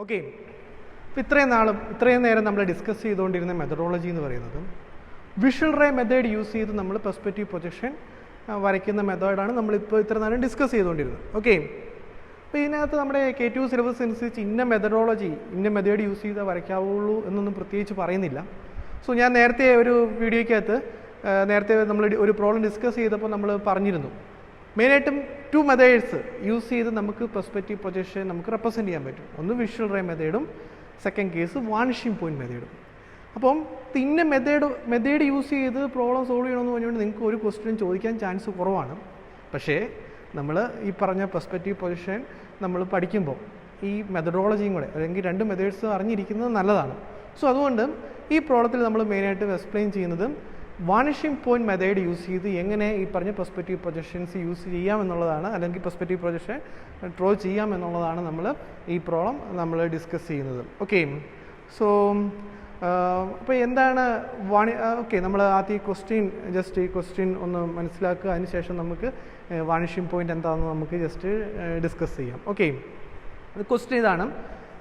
Okay, അപ്പോൾ ഇത്രയും നേരം നമ്മൾ ഡിസ്കസ് ചെയ്തുകൊണ്ടിരുന്ന മെത്തഡോളജി എന്ന് പറയുന്നത് വിഷ്വൽ റേ മെത്തേഡ് യൂസ് ചെയ്ത് നമ്മൾ പെർസ്പെക്റ്റീവ് പ്രൊജക്ഷൻ വരയ്ക്കുന്ന മെത്തേഡാണ് നമ്മളിപ്പോൾ ഇത്ര നേരം ഡിസ്കസ് ചെയ്തുകൊണ്ടിരുന്നത്. ഓക്കെ, അപ്പോൾ ഇതിനകത്ത് നമ്മുടെ K2 സിലബസ് അനുസരിച്ച് ഇന്ന മെത്തേഡ് യൂസ് ചെയ്താൽ വരയ്ക്കാവുള്ളൂ എന്നൊന്നും പ്രത്യേകിച്ച് പറയുന്നില്ല. സോ ഞാൻ നേരത്തെ ഒരു വീഡിയോയ്ക്കകത്ത് നമ്മൾ ഒരു പ്രോബ്ലം ഡിസ്കസ് ചെയ്തപ്പോൾ നമ്മൾ പറഞ്ഞിരുന്നു മെയിനായിട്ടും 2 മെത്തേഡ്സ് യൂസ് ചെയ്ത് നമുക്ക് പെർസ്പെക്റ്റീവ് പ്രൊജക്ഷൻ നമുക്ക് റെപ്രസെൻറ്റ് ചെയ്യാൻ പറ്റും. ഒന്ന് വിഷ്വൽ റേ മെത്തേഡും സെക്കൻഡ് കേസ് വാനിഷിംഗ് പോയിൻറ്റ് മെത്തേഡും. അപ്പം ഇന്ന മെത്തേഡ് യൂസ് ചെയ്ത് പ്രോബ്ലം സോൾവ് ചെയ്യണമെന്ന് പറഞ്ഞുകൊണ്ട് നിങ്ങൾക്ക് ഒരു ക്വസ്റ്റ്യൻ ചോദിക്കാൻ ചാൻസ് കുറവാണ്. പക്ഷേ നമ്മൾ ഈ പറഞ്ഞ പെർസ്പെക്റ്റീവ് പൊസിഷൻ നമ്മൾ പഠിക്കുമ്പോൾ ഈ മെത്തഡോളജിയും കൂടെ അല്ലെങ്കിൽ 2 മെത്തേഡ്സ് അറിഞ്ഞിരിക്കുന്നത് നല്ലതാണ്. സോ അതുകൊണ്ട് ഈ പ്രോബ്ലത്തിൽ നമ്മൾ മെയിനായിട്ട് എക്സ്പ്ലെയിൻ ചെയ്യുന്നത് വാനിഷിംഗ് പോയിൻറ്റ് മെത്തേഡ് യൂസ് ചെയ്ത് എങ്ങനെ ഈ പറഞ്ഞ പെർസ്പെക്റ്റീവ് പ്രൊജക്ഷൻസ് യൂസ് ചെയ്യാമെന്നുള്ളതാണ്, അല്ലെങ്കിൽ പെർസ്പെക്റ്റീവ് പ്രൊജക്ഷൻ ഡ്രോ ചെയ്യാമെന്നുള്ളതാണ് ഈ പ്രോബ്ലം നമ്മൾ ഡിസ്കസ് ചെയ്യുന്നത്. ഓക്കെ, സോ അപ്പോൾ എന്താണ് ഓക്കെ, നമ്മൾ ആദ്യം ഈ ക്വസ്റ്റ്യൻ ഒന്ന് മനസ്സിലാക്കുക. അതിനുശേഷം നമുക്ക് വാനിഷിംഗ് പോയിൻറ്റ് എന്താണെന്ന് നമുക്ക് ജസ്റ്റ് ഡിസ്കസ് ചെയ്യാം. ഓക്കെ, ക്വസ്റ്റ്യൻ ഇതാണ്.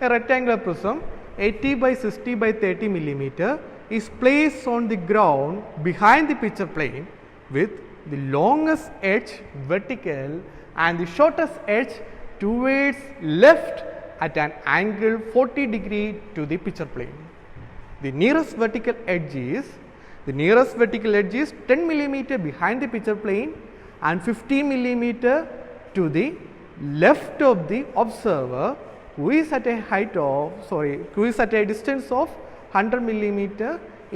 A rectangular prism 80 by 60 by 30 millimeter is placed on the ground behind the picture plane with the longest edge vertical and the shortest edge towards left at an angle 40 degree to the picture plane. The nearest vertical edge is 10 millimeter behind the picture plane and 15 millimeter to the left of the observer who is at a distance of 100 millimeter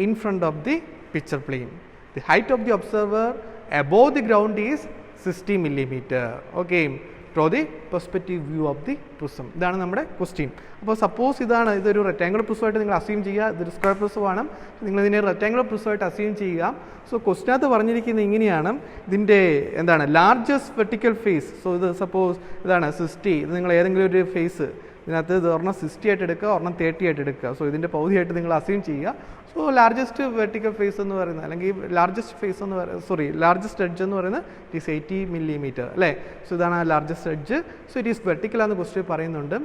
in front of the picture plane. The height of the observer above the ground is 60 millimeter. Okay, draw the perspective view of the prism. ഇതാണ് നമ്മുടെ question. അപ്പോൾ suppose ഇതൊരു rectangular പ്രിസമായിട്ട് നിങ്ങൾ assume ചെയ്യുക. ഇതൊരു square പ്രിസമാണ്, നിങ്ങൾ ഇതിനെ rectangular പ്രിസമായിട്ട് assume ചെയ്യുക. സോ ക്വസ്റ്റ്യനകത്ത് പറഞ്ഞിരിക്കുന്നത് ഇങ്ങനെയാണ്, ഇതിൻ്റെ ലാർജസ്റ്റ് വെർട്ടിക്കൽ ഫേസ്. സോ ഇത് സപ്പോസ് ഇതാണ് 60. ഇത് നിങ്ങൾ ഏതെങ്കിലും ഒരു ഫേസ് ഇതിനകത്ത് ഇത് ഒരെണ്ണം 60 ആയിട്ട് എടുക്കുക, ഒരെണ്ണം 30 ആയിട്ട് എടുക്കുക. സോ ഇതിൻ്റെ പകുതിയായിട്ട് നിങ്ങൾ അസ്യൂം ചെയ്യുക. സോ ലാർജസ്റ്റ് വെർട്ടിക്കൽ ഫേസ് എന്ന് പറയുന്നത്, അല്ലെങ്കിൽ ലാർജസ്റ്റ് എഡ്ജ് എന്ന് പറയുന്നത് ഇറ്റ് ഈസ് 80 millimeter അല്ലേ. സോ ഇതാണ് ആ largest edge. So it is vertical ആണെന്ന് ക്വസ്റ്റ്യൻ പറയുന്നുണ്ട്.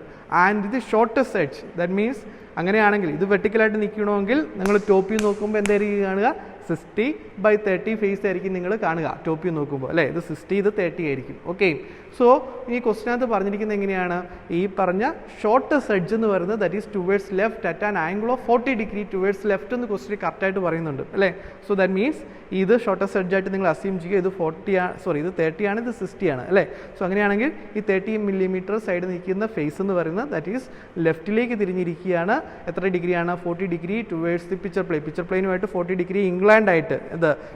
ആൻഡ് ഇത് ഷോർട്ടസ്റ്റ് എഡ്ജ്, ദാറ്റ് മീൻസ് അങ്ങനെയാണെങ്കിൽ ഇത് വെർട്ടിക്കലായിട്ട് നിൽക്കണമെങ്കിൽ നിങ്ങൾ ടോപ്പ് വ്യൂ നോക്കുമ്പോൾ എന്തായിരിക്കും കാണുക? 60 by 30 ഫേസ് ആയിരിക്കും നിങ്ങൾ കാണുക ടോപ്പ് വ്യൂ നോക്കുമ്പോൾ അല്ലേ. ഇത് 60, ഇത് 30 ആയിരിക്കും. ഓക്കെ, സോ ഈ ക്വസ്റ്റിനകത്ത് പറഞ്ഞിരിക്കുന്നത് എങ്ങനെയാണ്? ഈ പറഞ്ഞ ഷോർട്ടസ്റ്റ് എഡ്ജ് എന്ന് പറയുന്നത് that is towards left at an angle of 40 degree towards left എന്ന് ക്വസ്റ്റ്യൻ കറക്റ്റായിട്ട് പറയുന്നുണ്ട് അല്ലേ. സോ ദാറ്റ് മീൻസ് ഇത് ഷോർട്ടസ്റ്റ് എഡ്ജായിട്ട് നിങ്ങൾ അസ്യൂം ചെയ്യുക. ഇത് 30 ആണ്, ഇത് 60 ആണ് അല്ലേ. സോ അങ്ങനെയാണെങ്കിൽ ഈ 30 millimeter സൈഡ് നിൽക്കുന്ന ഫേസ് എന്ന് പറയുന്നത് ദാറ്റ് ഈസ് ലെഫ്റ്റിലേക്ക് തിരിഞ്ഞിരിക്കുകയാണ്. എത്ര ഡിഗ്രിയാണ്? 40 degree ടുവേർഡ്സ് ദി പിക്ചർ പ്ലെയിനുമായിട്ട് 40 degree ഇൻക്ലൈൻഡ് ആയിട്ട്.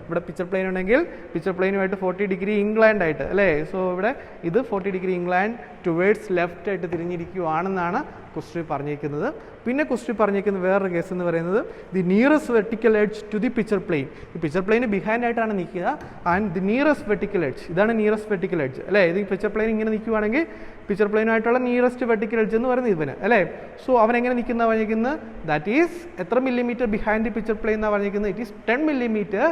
ഇവിടെ പിക്ചർ പ്ലെയിൻ ഉണ്ടെങ്കിൽ പിക്ചർ പ്ലെയിനുമായിട്ട് 40 degree ഇൻക്ലൈൻഡ് ആയിട്ട് അല്ലേ. സോ ഇവിടെ ഇത് 40 degree ഇൻക്ലൈൻഡ് ടുവേർഡ്സ് ലെഫ്റ്റ് ആയിട്ട് തിരിഞ്ഞിരിക്കുകയാണെന്നാണ് ക്വസ്റ്റ്യൻ പറഞ്ഞിരിക്കുന്നത്. പിന്നെ ക്വസ്റ്റ്യൻ പറഞ്ഞിരിക്കുന്ന വേറൊരു കേസ് എന്ന് പറയുന്നത് the nearest vertical edge to the picture plane. ഈ പിക്ചർ പ്ലെയിന് ബിഹൈൻഡ് ആയിട്ടാണ് നിൽക്കുക. And the nearest vertical edge, ഇതാണ് നിയറസ്റ്റ് വെർട്ടിക്കൽ എഡ്ജ് അല്ലേ. ഇത് ഈ പിക്ചർ പ്ലെയിൻ ഇങ്ങനെ നിൽക്കുകയാണെങ്കിൽ പിക്ചർ പ്ലെയിനുമായിട്ടുള്ള നിയറസ്റ്റ് വെർട്ടിക്കൽ എഡ്ജ് എന്ന് പറയുന്നത് ഇവന് അല്ലേ. സോ അവനെങ്ങനെ പറഞ്ഞിരിക്കുന്നത് ദാറ്റ് ഈസ് എത്ര millimetre behind the picture plane എന്നാണ് പറഞ്ഞിരിക്കുന്നത്? It is 10 millimeter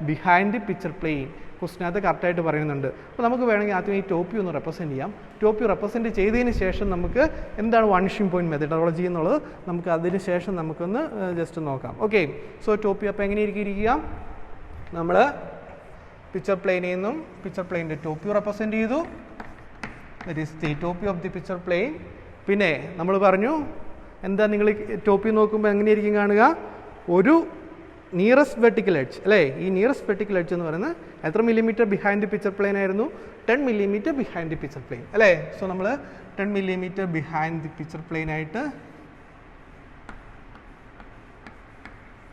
behind the picture plane. ക്വസ്റ്റിനകത്ത് കറക്റ്റായിട്ട് പറയുന്നുണ്ട്. അപ്പോൾ നമുക്ക് വേണമെങ്കിൽ ആദ്യം ഈ ടോപ്പ് വ്യൂ ഒന്ന് റെപ്രസെൻറ്റ് ചെയ്യാം. ടോപ്പ് വ്യൂ റെപ്രസെൻറ്റ് ചെയ്തതിന് ശേഷം നമുക്ക് എന്താണ് വാനിഷിംഗ് പോയിൻറ്റ് മെത്തഡോളജി എന്നുള്ളത് നമുക്ക് അതിന് ശേഷം നമുക്കൊന്ന് ജസ്റ്റ് നോക്കാം. ഓക്കെ, സോ ടോപ്പ് വ്യൂ അപ്പോൾ എങ്ങനെയായിരിക്കും ഇരിക്കുക? നമ്മൾ പിക്ചർ പ്ലെയിനിൽ നിന്നും പിക്ചർ പ്ലെയിൻ്റെ ടോപ്പ് വ്യൂ റെപ്രസെൻറ്റ് ചെയ്തു. That is the top view of the picture plain. പിന്നെ നമ്മൾ പറഞ്ഞു എന്താ, നിങ്ങൾ ടോപ്പ് വ്യൂ നോക്കുമ്പോൾ എങ്ങനെയായിരിക്കും കാണുക? ഒരു നിയറസ്റ്റ് വെർട്ടിക്കൽ എഡ്ജ് അല്ലേ. ഈ നിയറസ്റ്റ് വെർട്ടിക്കൽ എഡ്ജ് എന്ന് പറയുന്നത് എത്ര millimetre behind the picture plain ആയിരുന്നു? 10 millimeter behind the picture plain അല്ലേ. സോ നമ്മൾ 10 millimeter behind the picture plane ആയിട്ട്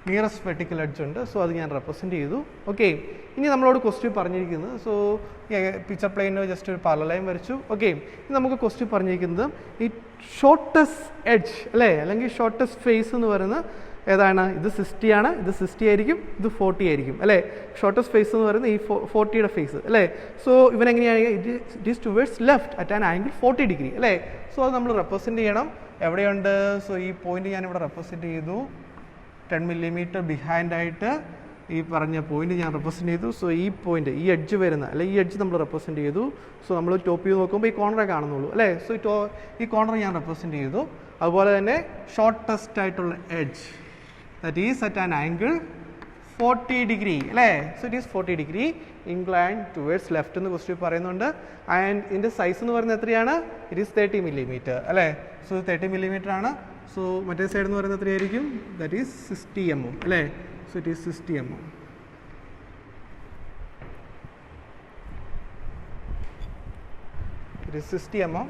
നിയറസ്റ്റ് വെർട്ടിക്കൽ എഡ്ജ് ഉണ്ട്. സോ അത് ഞാൻ റെപ്രസെൻറ്റ് ചെയ്തു. ഓക്കെ, ഇനി നമ്മളോട് ക്വസ്റ്റ്യൻ പറഞ്ഞിരിക്കുന്നത്, സോ പിക്ചർ പ്ലെയിന് ജസ്റ്റ് ഒരു പാരലൽ ലൈൻ വരച്ചു. ഓക്കെ, ഇനി നമുക്ക് ക്വസ്റ്റ്യൻ പറഞ്ഞിരിക്കുന്നത് ഈ ഷോർട്ടസ്റ്റ് എഡ്ജ് അല്ലേ, അല്ലെങ്കിൽ ഷോർട്ടസ്റ്റ് ഫേസ് എന്ന് പറയുന്നത് ഏതാണ്? ഇത് 60 ആണ്, ഇത് 60 ആയിരിക്കും, ഇത് 40 ആയിരിക്കും അല്ലേ. ഷോർട്ടസ്റ്റ് ഫേസ് എന്ന് പറയുന്നത് ഈ 40യുടെ ഫേസ് അല്ലേ. സോ ഇവനെങ്ങനെയാണ്? It is towards left at an angle 40 degree അല്ലേ. സോ അത് നമ്മൾ റെപ്രസെൻറ്റ് ചെയ്യണം. എവിടെയുണ്ട്? സോ ഈ പോയിന്റ് ഞാനിവിടെ റെപ്രസെൻറ്റ് ചെയ്തു. 10 millimeter ബിഹൈൻഡ് ആയിട്ട് ഈ പറഞ്ഞ പോയിന്റ് ഞാൻ റെപ്രസെൻറ്റ് ചെയ്തു. സോ ഈ പോയിന്റ്, ഈ എഡ്ജ് വരുന്ന അല്ലെങ്കിൽ ഈ എഡ്ജ് നമ്മൾ റെപ്രസെൻറ്റ് ചെയ്തു. സോ നമ്മൾ ടോപ്പ് വ്യൂ നോക്കുമ്പോൾ ഈ കോർണറെ കാണുന്നുള്ളൂ അല്ലേ. സോ ഈ കോർണർ ഞാൻ റെപ്രസെൻറ്റ് ചെയ്തു. അതുപോലെ തന്നെ ഷോർട്ടസ്റ്റ് ആയിട്ടുള്ള edge that is at an angle 40 degree അല്ലേ. So it is 40 degree incline towards left എന്ന് ക്വസ്റ്റ്യൻ പറയുന്നുണ്ട്. ആൻഡ് ഇതിൻ്റെ സൈസ് എന്ന് പറയുന്നത് എത്രയാണ്? ഇറ്റ് ഈസ് 30 mm അല്ലേ. സോ 30 mm ആണ്. സോ മറ്റേ സൈഡ് എന്ന് പറയുന്നത് എത്രയായിരിക്കും? ദാറ്റ് ഈസ് 60 mm അല്ലേ. So it is 60 mm. It is 60 mm.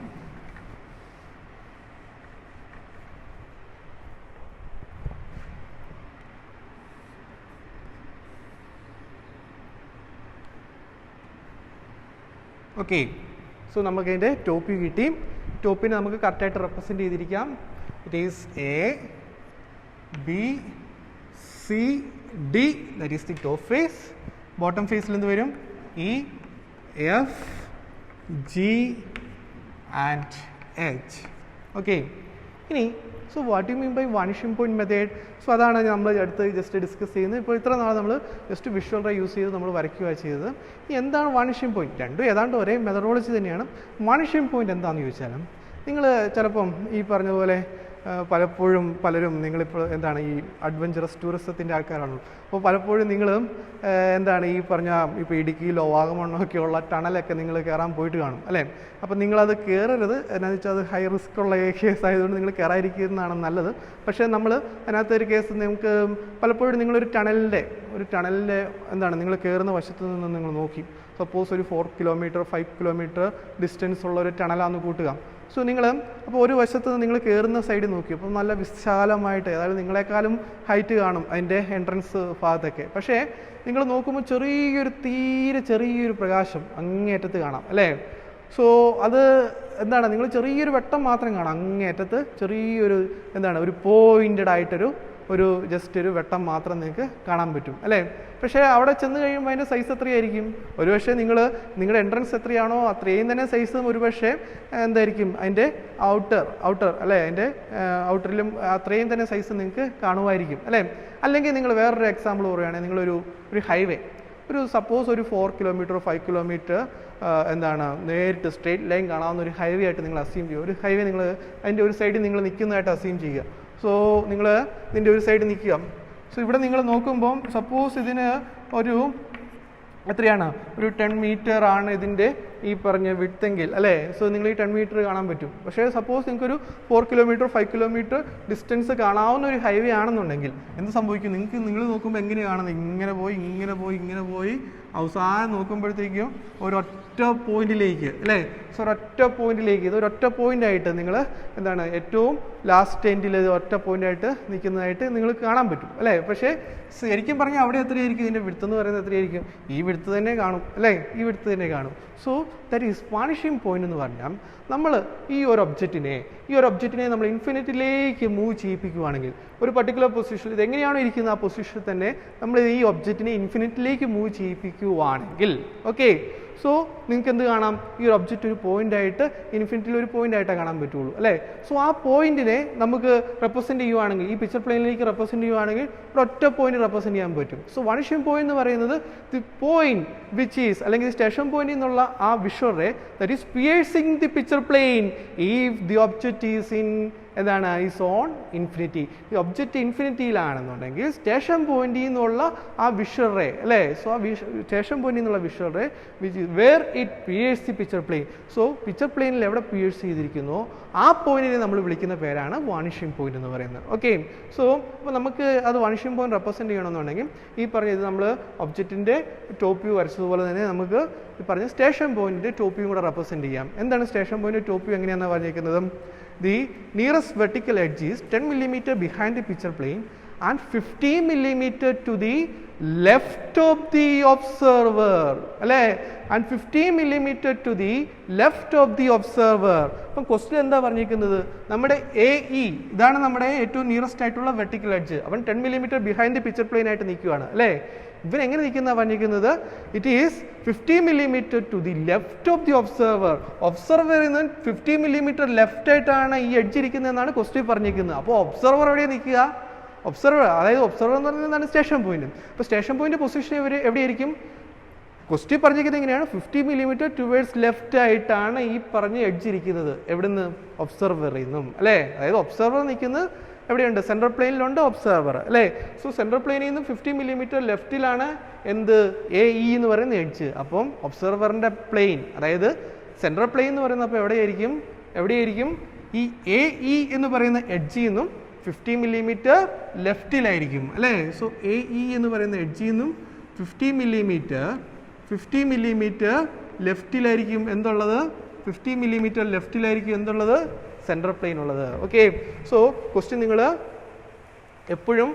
Okay. So നമുക്ക് അതിൻ്റെ ടോപ്പ് വ്യൂ കിട്ടി. ടോപ്പിനെ നമുക്ക് കറക്റ്റായിട്ട് represent ചെയ്തിരിക്കാം. It is A B C D that is the top face. Bottom ഫേസിൽ എന്ത് വരും? E F G and H. Okay. ഇനി so what you mean by vanishing point method? So അതാണ് നമ്മൾ അടുത്ത് ജസ്റ്റ് ഡിസ്കസ് ചെയ്യുന്നത്. ഇപ്പോൾ ഇത്ര നാൾ നമ്മൾ ജസ്റ്റ് വിഷ്വൽ റേ യൂസ് ചെയ്ത് നമ്മൾ വരയ്ക്കുകയാണ് ചെയ്തത്. എന്താണ് വാനിഷിംഗ് പോയിന്റ്? രണ്ടും ഏതാണ്ട് ഒരേ മെത്തഡോളജി തന്നെയാണ്. വാനിഷിംഗ് പോയിന്റ് എന്താണെന്ന് ചോദിച്ചാലും നിങ്ങൾ ചിലപ്പം ഈ പറഞ്ഞ പോലെ പലപ്പോഴും പലരും നിങ്ങളിപ്പോൾ എന്താണ് ഈ അഡ്വഞ്ചറസ് ടൂറിസത്തിൻ്റെ ആൾക്കാരാണല്ലോ. അപ്പോൾ പലപ്പോഴും നിങ്ങൾ എന്താണ് ഈ പറഞ്ഞ ഇപ്പോൾ ഇടുക്കിയിലോ വാഗമണ്ണോ ഒക്കെയുള്ള ടണലൊക്കെ നിങ്ങൾ കയറാൻ പോയിട്ട് കാണും അല്ലേ. അപ്പോൾ നിങ്ങളത് കയറരുത്. എന്നാന്ന് വെച്ചാൽ അത് ഹൈ റിസ്ക് ഉള്ള കേസ് ആയതുകൊണ്ട് നിങ്ങൾ കയറാതിരിക്കുന്നതാണ് നല്ലത്. പക്ഷേ നമ്മൾ അതിനകത്തൊരു കേസ് നിങ്ങൾക്ക് പലപ്പോഴും നിങ്ങളൊരു ടണലിൻ്റെ എന്താണ് നിങ്ങൾ കയറുന്ന വശത്ത് നിന്ന് നിങ്ങൾ നോക്കി, സപ്പോസ് ഒരു 4 കിലോമീറ്റർ 5 കിലോമീറ്റർ ഡിസ്റ്റൻസ് ഉള്ള ഒരു ടണലാണെന്ന് കൂട്ടുക. സോ നിങ്ങൾ അപ്പോൾ ഒരു വശത്ത് നിന്ന് നിങ്ങൾ കയറുന്ന സൈഡ് നോക്കി, അപ്പോൾ നല്ല വിശാലമായിട്ട്, അതായത് നിങ്ങളെക്കാളും ഹൈറ്റ് കാണും അതിൻ്റെ എൻട്രൻസ് ഭാഗത്തൊക്കെ. പക്ഷേ നിങ്ങൾ നോക്കുമ്പോൾ തീരെ ചെറിയൊരു പ്രകാശം അങ്ങേയറ്റത്ത് കാണാം അല്ലേ. സോ അത് എന്താണ്, നിങ്ങൾ ചെറിയൊരു വെട്ടം മാത്രം കാണാം അങ്ങേയറ്റത്ത്. ചെറിയൊരു എന്താണ് ഒരു പോയിൻറ്റഡ് ആയിട്ടൊരു ജസ്റ്റ് ഒരു വെട്ടം മാത്രം നിങ്ങൾക്ക് കാണാൻ പറ്റും അല്ലേ. പക്ഷേ അവിടെ ചെന്ന് കഴിയുമ്പോൾ അതിൻ്റെ സൈസ് എത്രയായിരിക്കും? ഒരുപക്ഷെ നിങ്ങളുടെ എൻട്രൻസ് എത്രയാണോ അത്രയും തന്നെ സൈസ് ഒരുപക്ഷെ എന്തായിരിക്കും അതിൻ്റെ ഔട്ടർ അല്ലേ, അതിൻ്റെ ഔട്ടറിലും അത്രയും തന്നെ സൈസ് നിങ്ങൾക്ക് കാണുമായിരിക്കും അല്ലേ. അല്ലെങ്കിൽ നിങ്ങൾ വേറൊരു എക്സാമ്പിൾ പറയുകയാണെങ്കിൽ നിങ്ങളൊരു ഹൈവേ, സപ്പോസ് ഒരു 4 കിലോമീറ്റർ 5 കിലോമീറ്റർ എന്താണ് നേരിട്ട് സ്ട്രെയിറ്റ് ലൈൻ കാണാവുന്ന ഒരു ഹൈവേ ആയിട്ട് നിങ്ങൾ അസ്യൂം ചെയ്യുക. ഒരു ഹൈവേ നിങ്ങൾ അതിൻ്റെ ഒരു സൈഡിൽ നിങ്ങൾ നിൽക്കുന്നതായിട്ട് അസ്യൂം ചെയ്യുക. സോ നിങ്ങൾ ഇതിൻ്റെ ഒരു സൈഡ് നിൽക്കുക. സോ ഇവിടെ നിങ്ങൾ നോക്കുമ്പം സപ്പോസ് ഇതിന് എത്രയാണ്, ഒരു 10 മീറ്റർ ആണ് ഇതിൻ്റെ ഈ പറഞ്ഞ വിഡ്ത്തെങ്കിൽ അല്ലേ. സോ നിങ്ങൾ ഈ 10 മീറ്റർ കാണാൻ പറ്റും. പക്ഷേ സപ്പോസ് നിങ്ങൾക്കൊരു 4 കിലോമീറ്റർ 5 കിലോമീറ്റർ ഡിസ്റ്റൻസ് കാണാവുന്ന ഒരു ഹൈവേ ആണെന്നുണ്ടെങ്കിൽ എന്ത് സംഭവിക്കും? നിങ്ങൾ നോക്കുമ്പോൾ എങ്ങനെയാണ് കാണുന്നത്? ഇങ്ങനെ പോയി അവസാനം നോക്കുമ്പോഴത്തേക്കും ഒരൊറ്റ പോയിന്റിലേക്ക് അല്ലേ. സോ ഒരൊറ്റ പോയിന്റിലേക്ക്, ഇതൊരൊറ്റ പോയിന്റായിട്ട് നിങ്ങൾ എന്താണ് ഏറ്റവും ലാസ്റ്റ് എൻഡിൽ ഒറ്റ പോയിന്റായിട്ട് നിൽക്കുന്നതായിട്ട് നിങ്ങൾക്ക് കാണാൻ പറ്റും അല്ലേ. പക്ഷേ ശരിക്കും പറഞ്ഞാൽ അവിടെ എത്രയായിരിക്കും ഇതിൻ്റെ വിഡ്ത്ത് എന്ന് പറയുന്നത്? എത്രയായിരിക്കും? ഈ വിഡ്ത്ത് തന്നെ കാണും അല്ലേ, ഈ വിഡ്ത്ത് തന്നെ കാണും. So that is vanishing point എന്ന് പറഞ്ഞാൽ നമ്മൾ ഈ ഒരു ഒബ്ജക്റ്റിനെ നമ്മൾ ഇൻഫിനിറ്റിയിലേക്ക് മൂവ് ചെയ്യിപ്പിക്കുകയാണെങ്കിൽ ഒരു പർട്ടിക്കുലർ പൊസിഷൻ, ഇതെങ്ങനെയാണോ ഇരിക്കുന്നത് ആ പൊസിഷനിൽ തന്നെ നമ്മൾ ഈ ഒബ്ജക്റ്റിനെ ഇൻഫിനിറ്റിയിലേക്ക് മൂവ് ചെയ്യിപ്പിക്കുകയാണെങ്കിൽ ഓക്കെ. സോ നിങ്ങൾക്ക് എന്ത് കാണാം? ഈ ഒരു ഒബ്ജക്റ്റ് ഒരു പോയിന്റായിട്ട് ഇൻഫിനിറ്റിയിൽ ഒരു പോയിന്റായിട്ടേ കാണാൻ പറ്റുള്ളൂ അല്ലേ. സോ ആ പോയിന്റിനെ നമുക്ക് റെപ്രസെൻറ്റ് ചെയ്യുവാണെങ്കിൽ, ഈ പിക്ചർ പ്ലെയിനിലേക്ക് റെപ്രസെൻറ്റ് ചെയ്യുവാണെങ്കിൽ ഒരൊറ്റ പോയിന്റ് റെപ്രസെൻറ്റ് ചെയ്യാൻ പറ്റും. സോ വാനിഷിംഗ് പോയിന്റ് എന്ന് പറയുന്നത് ദി പോയിന്റ് വിച്ച് ഈസ്, അല്ലെങ്കിൽ സ്റ്റേഷൻ പോയിന്റ് എന്നുള്ള ആ visual ray that is piercing the picture plane if the object is in എന്താണ് ഈസ് ഓൺ ഇൻഫിനിറ്റി. ഈ ഒബ്ജക്റ്റ് ഇൻഫിനിറ്റിയിലാണെന്നുണ്ടെങ്കിൽ സ്റ്റേഷൻ പോയിന്റിൽ നിന്നുള്ള ആ വിഷ്വൽ റേ അല്ലേ. സോ ആ സ്റ്റേഷൻ പോയിന്റിൽ നിന്നുള്ള visual ray which is where it pierce the picture plane. So picture പ്ലെയിനിൽ എവിടെ പിയേഴ്സ് ചെയ്തിരിക്കുന്നോ ആ പോയിന്റിനെ നമ്മൾ വിളിക്കുന്ന പേരാണ് വാനിഷിംഗ് പോയിന്റ് എന്ന് പറയുന്നത്. ഓക്കെ. സോ അപ്പോൾ നമുക്ക് അത് വാനിഷിംഗ് പോയിന്റ് റെപ്രസെൻറ്റ് ചെയ്യണമെന്നുണ്ടെങ്കിൽ ഈ പറഞ്ഞത് നമ്മൾ ഒബ്ജക്റ്റിൻ്റെ ടോപ്പ് വ്യൂ വരച്ചതുപോലെ തന്നെ നമുക്ക് ഈ പറഞ്ഞ സ്റ്റേഷൻ പോയിന്റിൻ്റെ ടോപ്പ് വ്യൂ കൂടെ റെപ്രസെൻറ്റ് ചെയ്യാം. എന്താണ് സ്റ്റേഷൻ പോയിന്റ് ടോപ്പ് വ്യൂ എങ്ങനെയാണെന്ന് പറഞ്ഞിരിക്കുന്നത്? The nearest vertical edge is 10 mm behind the picture plane and 15 mm to the left of the observer അല്ലേ, and 15 mm to the left of the observer. അപ്പം question എന്താ പറഞ്ഞിരിക്കുന്നത്? നമ്മുടെ AE ഇതാണ് നമ്മുടെ ഏറ്റവും നിയറസ്റ്റ് ആയിട്ടുള്ള വെർട്ടിക്കൽ എഡ്ജ്. അവൻ 10 mm behind the picture plane ആയിട്ട് നിൽക്കുകയാണ് അല്ലേ. ഇവൻ എങ്ങനെ നിൽക്കുന്ന പറഞ്ഞിരിക്കുന്നത്? It is 50 mm to the left of the ഒബ്സർവറിൽ നിന്ന് 50 mm ലെഫ്റ്റ് ആയിട്ടാണ് ഈ എഡ്ജ് ഇരിക്കുന്നത് എന്നാണ് ക്വസ്റ്റ്യൻ പറഞ്ഞിരിക്കുന്നത്. അപ്പോൾ ഒബ്സർവർ എവിടെയാണ് നിൽക്കുക? ഒബ്സർവർ, അതായത് ഒബ്സർവർ എന്ന് പറയുന്നത് എന്താണ്? Station point. അപ്പോൾ സ്റ്റേഷൻ പോയിന്റ് പൊസിഷൻ എവിടെയായിരിക്കും? ക്വസ്റ്റ്യൻ പറഞ്ഞിരിക്കുന്നത് എങ്ങനെയാണ്? 50 mm ടുവേർഡ്സ് ലെഫ്റ്റ് ആയിട്ടാണ് ഈ പറഞ്ഞ എഡ്ജ് ഇരിക്കുന്നത്. എവിടുന്ന്? ഒബ്സർവറിൽ നിന്നും അല്ലേ? അതായത് ഒബ്സർവർ നിൽക്കുന്നത് എവിടെയുണ്ട്? സെൻട്രൽ പ്ലെയിനിലുണ്ട് ഒബ്സർവർ അല്ലേ? സോ സെൻട്രൽ പ്ലെയിനിൽ നിന്നും 50 mm ലെഫ്റ്റിലാണ് എന്ത്? AE എന്ന് പറയുന്ന എഡ്ജ്. അപ്പം ഒബ്സർവറിൻ്റെ പ്ലെയിൻ, അതായത് സെൻട്രൽ പ്ലെയിൻ എന്ന് പറയുന്നത് അപ്പോൾ എവിടെയായിരിക്കും? ഈ AE എന്ന് പറയുന്ന എഡ്ജിൽ നിന്നും 50 mm ലെഫ്റ്റിലായിരിക്കും അല്ലേ? സോ AE എന്ന് പറയുന്ന എഡ്ജിൽ നിന്നും 50 mm ലെഫ്റ്റിലായിരിക്കും എന്തുള്ളത്? 50 mm ലെഫ്റ്റിലായിരിക്കും എന്തുള്ളത്? സെൻട്രൽ പ്ലെയിൻ ഉള്ളത്. ഓക്കെ, സോ ക്വസ്റ്റ്യൻ നിങ്ങൾ എപ്പോഴും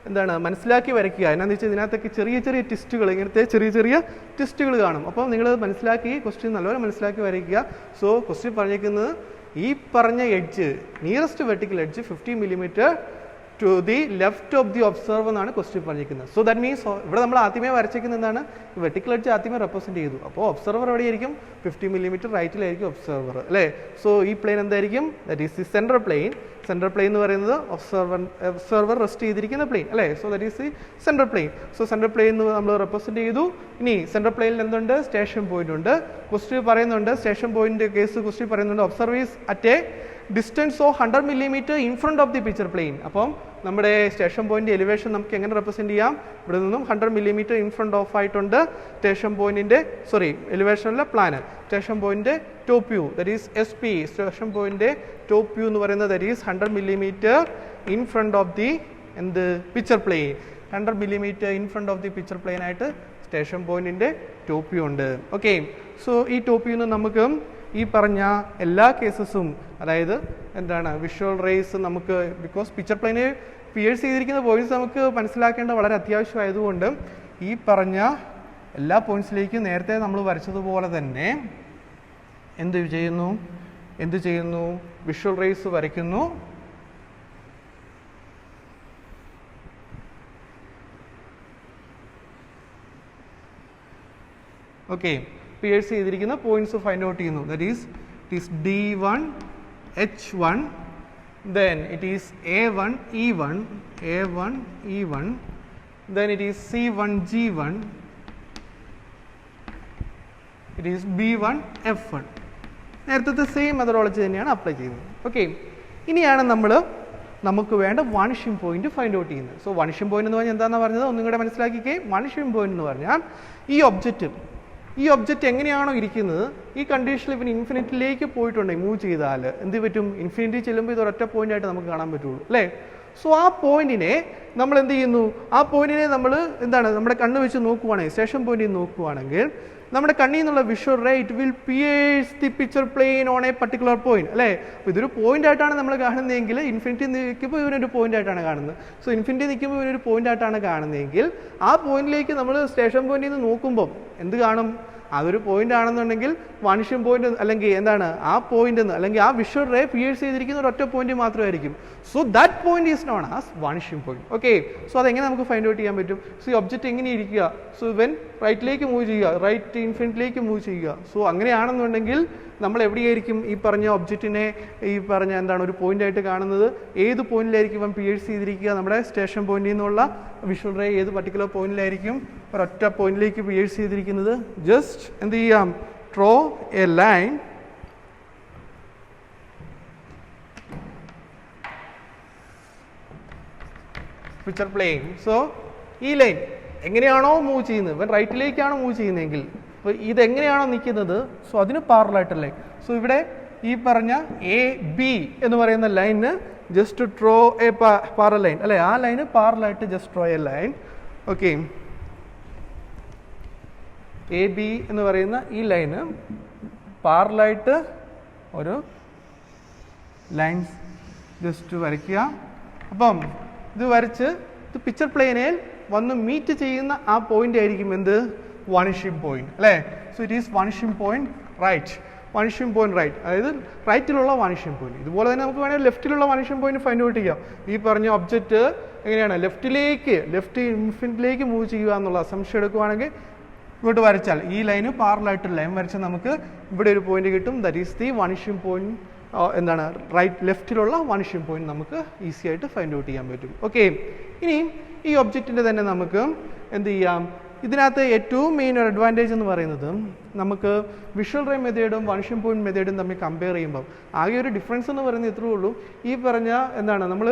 എന്താണ് മനസ്സിലാക്കി വരയ്ക്കുക. എന്നാന്ന് വെച്ചാൽ ഇതിനകത്തൊക്കെ ചെറിയ ടെസ്റ്റുകൾ, ഇങ്ങനത്തെ ചെറിയ ടെസ്റ്റുകൾ കാണും. അപ്പോൾ നിങ്ങൾ മനസ്സിലാക്കി ക്വസ്റ്റ്യൻ നല്ലപോലെ മനസ്സിലാക്കി വരയ്ക്കുക. സോ ക്വസ്റ്റ്യൻ പറഞ്ഞിരിക്കുന്നത് ഈ പറഞ്ഞ edge, nearest vertical edge 50 mm to the left of the observer എന്നാണ് ക്വസ്റ്റ്യൻ പറഞ്ഞിരിക്കുന്നത്. സോ ദാറ്റ് മീൻസ് ഇവിടെ നമ്മൾ ആദ്യമേ വരച്ചിരിക്കുന്നത് എന്താണ്? വെർട്ടിക്കൽ എഡ്ജ് ആദ്യമേ റെപ്രസെൻറ്റ് ചെയ്തു. അപ്പോൾ ഒബ്സർവർ എവിടെയായിരിക്കും? 50 mm റൈറ്റിലായിരിക്കും ഒബ്സർവർ അല്ലേ? സോ ഈ പ്ലെയിൻ എന്തായിരിക്കും? That is the central plane. Central plane എന്ന് പറയുന്നത് ഒബ്സർവർ റെസ്റ്റ് ചെയ്തിരിക്കുന്ന പ്ലെയിൻ അല്ലേ? So that is the central plane. So central plane നമ്മൾ റെപ്രസെൻറ്റ് ചെയ്തു. ഇനി സെൻട്രൽ പ്ലെയിനിൽ എന്തുണ്ട്? സ്റ്റേഷൻ പോയിന്റ് ഉണ്ട്. ക്വസ്റ്റ്യൻ പറയുന്നുണ്ട്, സ്റ്റേഷൻ പോയിന്റ് കേസ് ക്വസ്റ്റ്യൻ പറയുന്നുണ്ട്, observer is at a distance of 100 mm in front of the picture plane. അപ്പം നമ്മുടെ സ്റ്റേഷൻ പോയിന്റ് എലിവേഷൻ നമുക്ക് എങ്ങനെ റെപ്രസെൻറ്റ് ചെയ്യാം? ഇവിടെ നിന്നും 100 mm ഇൻ ഫ്രണ്ട് ഓഫ് ആയിട്ടുണ്ട് സ്റ്റേഷൻ പോയിന്റിന്റെ, എലിവേഷനിലെ പ്ലാന്. Station point top view, that is SP. Station point top view എന്ന് പറയുന്നത് that is 100 mm in front of the picture plane. 100 mm in front of the picture plane ആയിട്ട് station പോയിന്റിന്റെ top view ഉണ്ട്. Okay, so ഈ top view നമുക്ക് ഈ പറഞ്ഞ എല്ലാ കേസസും, അതായത് എന്താണ് വിഷ്വൽ റേസ് നമുക്ക്, ബിക്കോസ് പിക്ചർ പ്ലെയിന് പിയേഴ്സ് ചെയ്തിരിക്കുന്ന പോയിന്റ്സ് നമുക്ക് മനസ്സിലാക്കേണ്ട വളരെ അത്യാവശ്യമായതുകൊണ്ട് ഈ പറഞ്ഞ എല്ലാ പോയിന്റ്സിലേക്കും നേരത്തെ നമ്മൾ വരച്ചതുപോലെ തന്നെ എന്ത് ചെയ്യുന്നു? വിഷ്വൽ റേസ് വരയ്ക്കുന്നു. ഓക്കെ, പിയേഴ്സ് ചെയ്തിരിക്കുന്ന പോയിന്റ്സ് ഫൈൻഡ് ഔട്ട് ചെയ്യുന്നു. That is it is D1 H1, then it is A1 E1, then it is C1 G1, it is B1 F1. നേരത്തെ സെയിം മെത്തഡോളജി തന്നെയാണ് അപ്ലൈ ചെയ്യുന്നത്. ഓക്കെ, ഇനിയാണ് നമുക്ക് വേണ്ട വാണിഷിംഗ് point find out ചെയ്യുന്നത്. So വാണിഷിംഗ് point എന്ന് പറഞ്ഞാൽ എന്താണെന്ന് പറഞ്ഞത് ഒന്നും കൂടെ മനസ്സിലാക്കിക്കേ. വാണിഷിംഗ് പോയിന്റ് എന്ന് പറഞ്ഞാൽ ഈ ഒബ്ജക്റ്റ് എങ്ങനെയാണോ ഇരിക്കുന്നത്, ഈ കണ്ടീഷനിൽ ഇവൻ ഇൻഫിനിറ്റിയിലേക്ക് പോയിട്ടുണ്ടെങ്കിൽ മൂവ് ചെയ്താൽ എന്ത് പറ്റും? ഇൻഫിനിറ്റി ചെല്ലുമ്പോൾ ഇത് ഒരൊറ്റ പോയിന്റ് ആയിട്ട് നമുക്ക് കാണാൻ പറ്റുള്ളൂ അല്ലേ? സോ ആ പോയിന്റിനെ നമ്മൾ എന്ത് ചെയ്യുന്നു? ആ പോയിന്റിനെ നമ്മൾ നമ്മുടെ കണ്ണ് വെച്ച് നോക്കുവാണെങ്കിൽ, സ്റ്റേഷൻ പോയിന്റിൽ നോക്കുവാണെങ്കിൽ നമ്മുടെ കണ്ണിൽ നിന്നുള്ള visual ray it will pierce the picture plane on a particular point അല്ലേ? അപ്പോൾ ഇതൊരു പോയിന്റ് ആയിട്ടാണ് നമ്മൾ കാണുന്നതെങ്കിൽ, ഇൻഫിനിറ്റി നിൽക്കുമ്പോൾ ഇവനൊരു പോയിന്റ് ആയിട്ടാണ് കാണുന്നത്. സോ ഇൻഫിനിറ്റി നിൽക്കുമ്പോൾ ഇവനൊരു പോയിന്റ് ആയിട്ടാണ് കാണുന്നതെങ്കിൽ ആ പോയിന്റിലേക്ക് നമ്മൾ സ്റ്റേഷൻ പോയിന്റിൽ നിന്ന് നോക്കുമ്പോൾ എന്ത് കാണും? അതൊരു പോയിന്റ് ആണെന്നുണ്ടെങ്കിൽ വാണിഷിംഗ് പോയിന്റ് അല്ലെങ്കിൽ ആ പോയിന്റ് അല്ലെങ്കിൽ ആ വിഷ്വൽ റേ പിയേഴ്സ് ചെയ്തിരിക്കുന്ന ഒരു ഒറ്റ പോയിന്റ് മാത്രമായിരിക്കും. So that point is known as vanishing point. Okay, so അതെങ്ങനെ നമുക്ക് ഫൈൻഡ് ഔട്ട് ചെയ്യാൻ പറ്റും? സോ ഈ ഒബ്ജക്റ്റ് എങ്ങനെ ഇരിക്കുക? സോ ഇവൻ റൈറ്റിലേക്ക് മൂവ് ചെയ്യുക, റൈറ്റ് ഇൻഫിനിറ്റിലേക്ക് മൂവ് ചെയ്യുക. സോ അങ്ങനെയാണെന്നുണ്ടെങ്കിൽ നമ്മൾ എവിടെയായിരിക്കും ഈ പറഞ്ഞ ഒബ്ജക്റ്റിനെ ഈ പറഞ്ഞ ഒരു പോയിന്റ് ആയിട്ട് കാണുന്നത്? ഏത് പോയിന്റിലായിരിക്കും ഇവൻ പിയേഴ്സ് ചെയ്തിരിക്കുക? നമ്മുടെ സ്റ്റേഷൻ പോയിന്റിൽ നിന്നുള്ള വിഷ്വൽ റേ ഏത് പർട്ടിക്കുലർ പോയിന്റിലായിരിക്കും? ഒരൊറ്റ പോയിന്റിലേക്ക് പിയേഴ്സ് ചെയ്തിരിക്കുന്നത്. ജസ്റ്റ് എന്ത് ചെയ്യാം? Draw a line picture plane. So ഈ ലൈൻ എങ്ങനെയാണോ മൂവ് ചെയ്യുന്നത്, ഇവൻ റൈറ്റിലേക്കാണോ മൂവ് ചെയ്യുന്നതെങ്കിൽ അപ്പോൾ ഇതെങ്ങനെയാണോ നിൽക്കുന്നത്, സോ അതിന് പാരലൽ ലൈൻ. സോ ഇവിടെ ഈ പറഞ്ഞ AB എന്ന് പറയുന്ന ലൈന് just draw a parallel line അല്ലേ? ആ ലൈന് പാരലായിട്ട് just draw a line. Okay, AB എന്ന് പറയുന്ന ഈ ലൈന് പാരലായിട്ട് ഒരു ലൈൻസ് ജസ്റ്റ് വരയ്ക്കുക. അപ്പം ഇത് വരച്ച് ഇത് പിക്ചർ പ്ലെയിനിൽ വന്ന് മീറ്റ് ചെയ്യുന്ന ആ പോയിന്റ് ആയിരിക്കും എന്ത്? വാണിഷിംഗ് പോയിന്റ് അല്ലേ? So it is vanishing point right. Vanishing point right, അതായത് റൈറ്റിലുള്ള വാണിഷിംഗ് പോയിന്റ്. ഇതുപോലെ തന്നെ നമുക്ക് വേണമെങ്കിൽ ലെഫ്റ്റിലുള്ള വാണിഷിംഗ് പോയിന്റ് ഫൈൻഡ് ഔട്ട് ചെയ്യാം. ഈ പറഞ്ഞ ഒബ്ജക്റ്റ് എങ്ങനെയാണ് ലെഫ്റ്റ് ഇൻഫിനിറ്റിലേക്ക് മൂവ് ചെയ്യുക എന്നുള്ള അസംഷൻ എടുക്കുവാണെങ്കിൽ ഇങ്ങോട്ട് വരച്ചാൽ ഈ ലൈന് പാരലായിട്ട് ലൈൻ വരച്ചാൽ നമുക്ക് ഇവിടെ ഒരു പോയിന്റ് കിട്ടും. ദാറ്റ് ഈസ് ദി വാണിഷിംഗ് പോയിന്റ് എന്താണ് ലെഫ്റ്റിലുള്ള വാനിഷിംഗ് പോയിന്റ് നമുക്ക് ഈസി ആയിട്ട് ഫൈൻഡ് ഔട്ട് ചെയ്യാൻ പറ്റും. ഓക്കെ, ഇനി ഈ ഒബ്ജക്റ്റിൻ്റെ തന്നെ നമുക്ക് എന്ത് ചെയ്യാം, ഇതിനകത്ത് ഏറ്റവും മെയിൻ ഒരു അഡ്വാൻറ്റേജ് എന്ന് പറയുന്നത് നമുക്ക് വിഷ്വൽ റേ മെത്തേഡും വാനിഷിംഗ് പോയിന്റ് മെത്തേഡും തമ്മിൽ കമ്പയർ ചെയ്യുമ്പോൾ ആകെ ഒരു ഡിഫറൻസ് എന്ന് പറയുന്നത് ഇത്രേ ഉള്ളൂ. ഈ പറഞ്ഞ എന്താണ് നമ്മൾ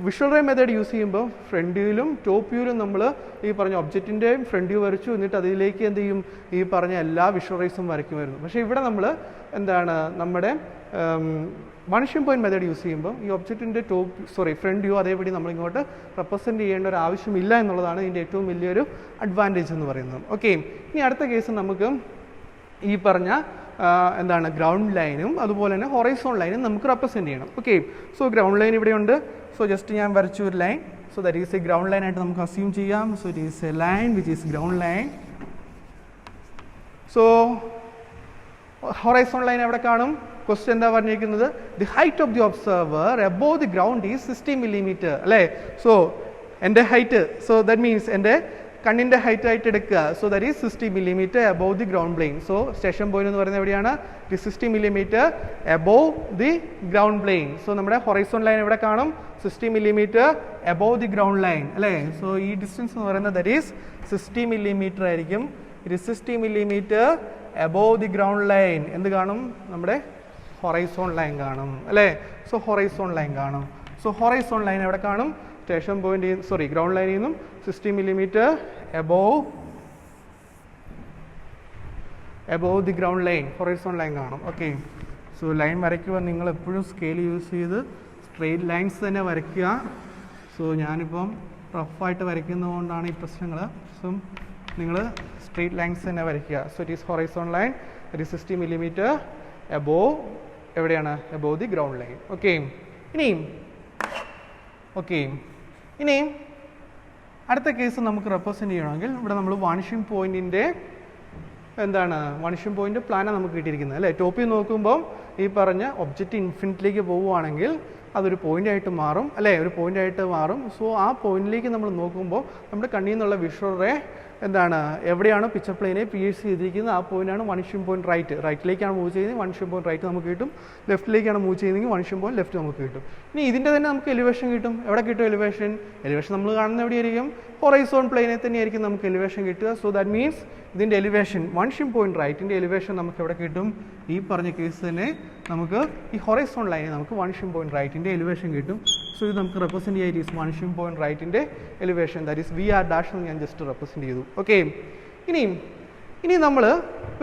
വിഷ്വൽ റേ മെത്തേഡ് യൂസ് ചെയ്യുമ്പോൾ ഫ്രണ്ട് വ്യൂവിലും ടോപ്പ് വ്യൂവിലും നമ്മൾ ഈ പറഞ്ഞ ഒബ്ജക്റ്റിൻ്റെയും ഫ്രണ്ട് വ്യൂ വരച്ചു, എന്നിട്ട് അതിലേക്ക് എന്ത് ചെയ്യും, ഈ പറഞ്ഞ എല്ലാ വിഷ്വൽ റേസും വരയ്ക്കുമായിരുന്നു. പക്ഷേ ഇവിടെ നമ്മൾ എന്താണ് നമ്മുടെ വാനിഷിംഗ് പോയിന്റ് മെത്തേഡ് യൂസ് ചെയ്യുമ്പോൾ ഈ ഒബ്ജക്റ്റിൻ്റെ ഫ്രണ്ട് വ്യൂ അതേപടി നമ്മളിങ്ങോട്ട് റെപ്രസെൻറ്റ് ചെയ്യേണ്ട ഒരു ആവശ്യമില്ല എന്നുള്ളതാണ് ഇതിൻ്റെ ഏറ്റവും വലിയൊരു അഡ്വാൻറ്റേജ് എന്ന് പറയുന്നത്. ഓക്കെ, ഇനി അടുത്ത കേസ് നമുക്ക് ഈ പറഞ്ഞ എന്താണ് ഗ്രൗണ്ട് ലൈനും അതുപോലെ തന്നെ ഹൊറൈസോൺ ലൈനും നമുക്ക് റെപ്രസെൻറ്റ് ചെയ്യണം. ഓക്കെ, സോ ഗ്രൗണ്ട് ലൈൻ ഇവിടെയുണ്ട്. സോ ജസ്റ്റ് ഞാൻ വരച്ചു ഒരു line. So that is A ground line ആയിട്ട് നമുക്ക് അസ്യൂം ചെയ്യാം. So it is A line which is ground line. So horizon line എവിടെ കാണും? ക്വസ്റ്റ്യൻ എന്താ പറഞ്ഞിരിക്കുന്നത്? The height of the observer above the ground is 60 millimeter അല്ലേ? So എൻ്റെ height, so that means എൻ്റെ കണ്ണിൻ്റെ ഹൈറ്റ് ആയിട്ട് എടുക്കുക. So that is 60 millimeter above the ground plain. So station point എന്ന് പറയുന്നത് എവിടെയാണ്? 60 millimeter above the ground plain. So നമ്മുടെ ഹൊറൈസോൺ ലൈൻ എവിടെ കാണും? 60 millimeter above the ground line അല്ലേ? സോ ഈ ഡിസ്റ്റൻസ് എന്ന് പറയുന്നത് ദാറ്റ് ഈസ് 60 millimeter ആയിരിക്കും. It is 60 millimeter above the ground line. എന്ത് കാണും? നമ്മുടെ ഹൊറൈസോൺ ലൈൻ കാണും അല്ലേ? സോ ഹൊറൈസോൺ ലൈൻ കാണും. സോ ഹൊറൈസോൺ ലൈൻ എവിടെ കാണും? സ്റ്റേഷൻ പോയിന്റ് ഗ്രൗണ്ട് ലൈനിൽ നിന്നും 60 millimeter above the ground line horizon line കാണും. ഓക്കെ, സോ ലൈൻ വരയ്ക്കുമ്പോൾ നിങ്ങൾ എപ്പോഴും സ്കെയിൽ യൂസ് ചെയ്ത് സ്ട്രെയിറ്റ് ലൈൻസ് തന്നെ വരയ്ക്കുക. സോ ഞാനിപ്പം റഫായിട്ട് വരയ്ക്കുന്നതുകൊണ്ടാണ് ഈ പ്രശ്നങ്ങൾ. സോ നിങ്ങൾ സ്ട്രെയിറ്റ് ലൈൻസ് തന്നെ വരയ്ക്കുക. So it is horizon line, it is 60 millimeter above എവിടെയാണ്? Above the ground line. Okay, ഇനി അടുത്ത കേസ് നമുക്ക് റെപ്രസെൻറ്റ് ചെയ്യണമെങ്കിൽ ഇവിടെ നമ്മൾ വാനിഷിംഗ് പോയിന്റിൻ്റെ എന്താണ് വാനിഷിംഗ് പോയിന്റ് പ്ലാനാണ് നമുക്ക് കിട്ടിയിരിക്കുന്നത് അല്ലേ? ടോപ്പിൽ നോക്കുമ്പോൾ ഈ പറഞ്ഞ ഒബ്ജക്റ്റ് ഇൻഫിനിറ്റിലേക്ക് പോവുകയാണെങ്കിൽ അതൊരു പോയിൻ്റായിട്ട് മാറും അല്ലേ? ഒരു പോയിൻ്റായിട്ട് മാറും. സോ ആ പോയിന്റിലേക്ക് നമ്മൾ നോക്കുമ്പോൾ നമ്മുടെ കണ്ണിൽ നിന്നുള്ള വിഷ്വൽ റേ എന്താണ് എവിടെയാണോ പിക്ചർ പ്ലെയിനെ pierce ചെയ്തിരിക്കുന്നത് ആ പോയിന്റാണ് വാനിഷിംഗ് പോയിന്റ് റൈറ്റിലേക്കാണ് മൂവ് ചെയ്യുന്നത് വാനിഷിംഗ് പോയിന്റ് റൈറ്റ് നമുക്ക് കിട്ടും. ലെഫ്റ്റിലേക്കാണ് മൂവ് ചെയ്യുന്നതെങ്കിൽ വാനിഷിംഗ് പോയിന്റ് ലെഫ്റ്റ് നമുക്ക് കിട്ടും. ഇനി ഇതിൻ്റെ തന്നെ നമുക്ക് എലിവേഷൻ കിട്ടും. എവിടെ കിട്ടും എലിവേഷൻ? എലിവേഷൻ നമ്മൾ കാണുന്ന എവിടെയായിരിക്കും? ഹൊറൈസോൺ പ്ലെയിനെ തന്നെയായിരിക്കും നമുക്ക് എലിവേഷൻ കിട്ടുക. സോ ദാറ്റ് മീൻസ് ഇതിൻ്റെ എലിവേഷൻ വാനിഷിംഗ് പോയിന്റ് റൈറ്റിൻ്റെ എലിവേഷൻ നമുക്ക് എവിടെ കിട്ടും? ഈ പറഞ്ഞ കേസ് തന്നെ നമുക്ക് ഈ ഹൊറൈസോൺ ലൈനിൽ നമുക്ക് വാനിഷിംഗ് പോയിന്റ് റൈറ്റിൻ്റെ എലിവേഷൻ കിട്ടും. സോ ഇത് നമുക്ക് റെപ്രസെൻറ്റ് ചെയ്യാൻ ഈസ് വാനിഷിംഗ് പോയിന്റ് റൈറ്റിൻ്റെ elevation that is VR dash എന്ന് ഞാൻ ജസ്റ്റ് റെപ്രസെൻറ്റ് ചെയ്തു. ഓക്കെ, ഇനി നമ്മൾ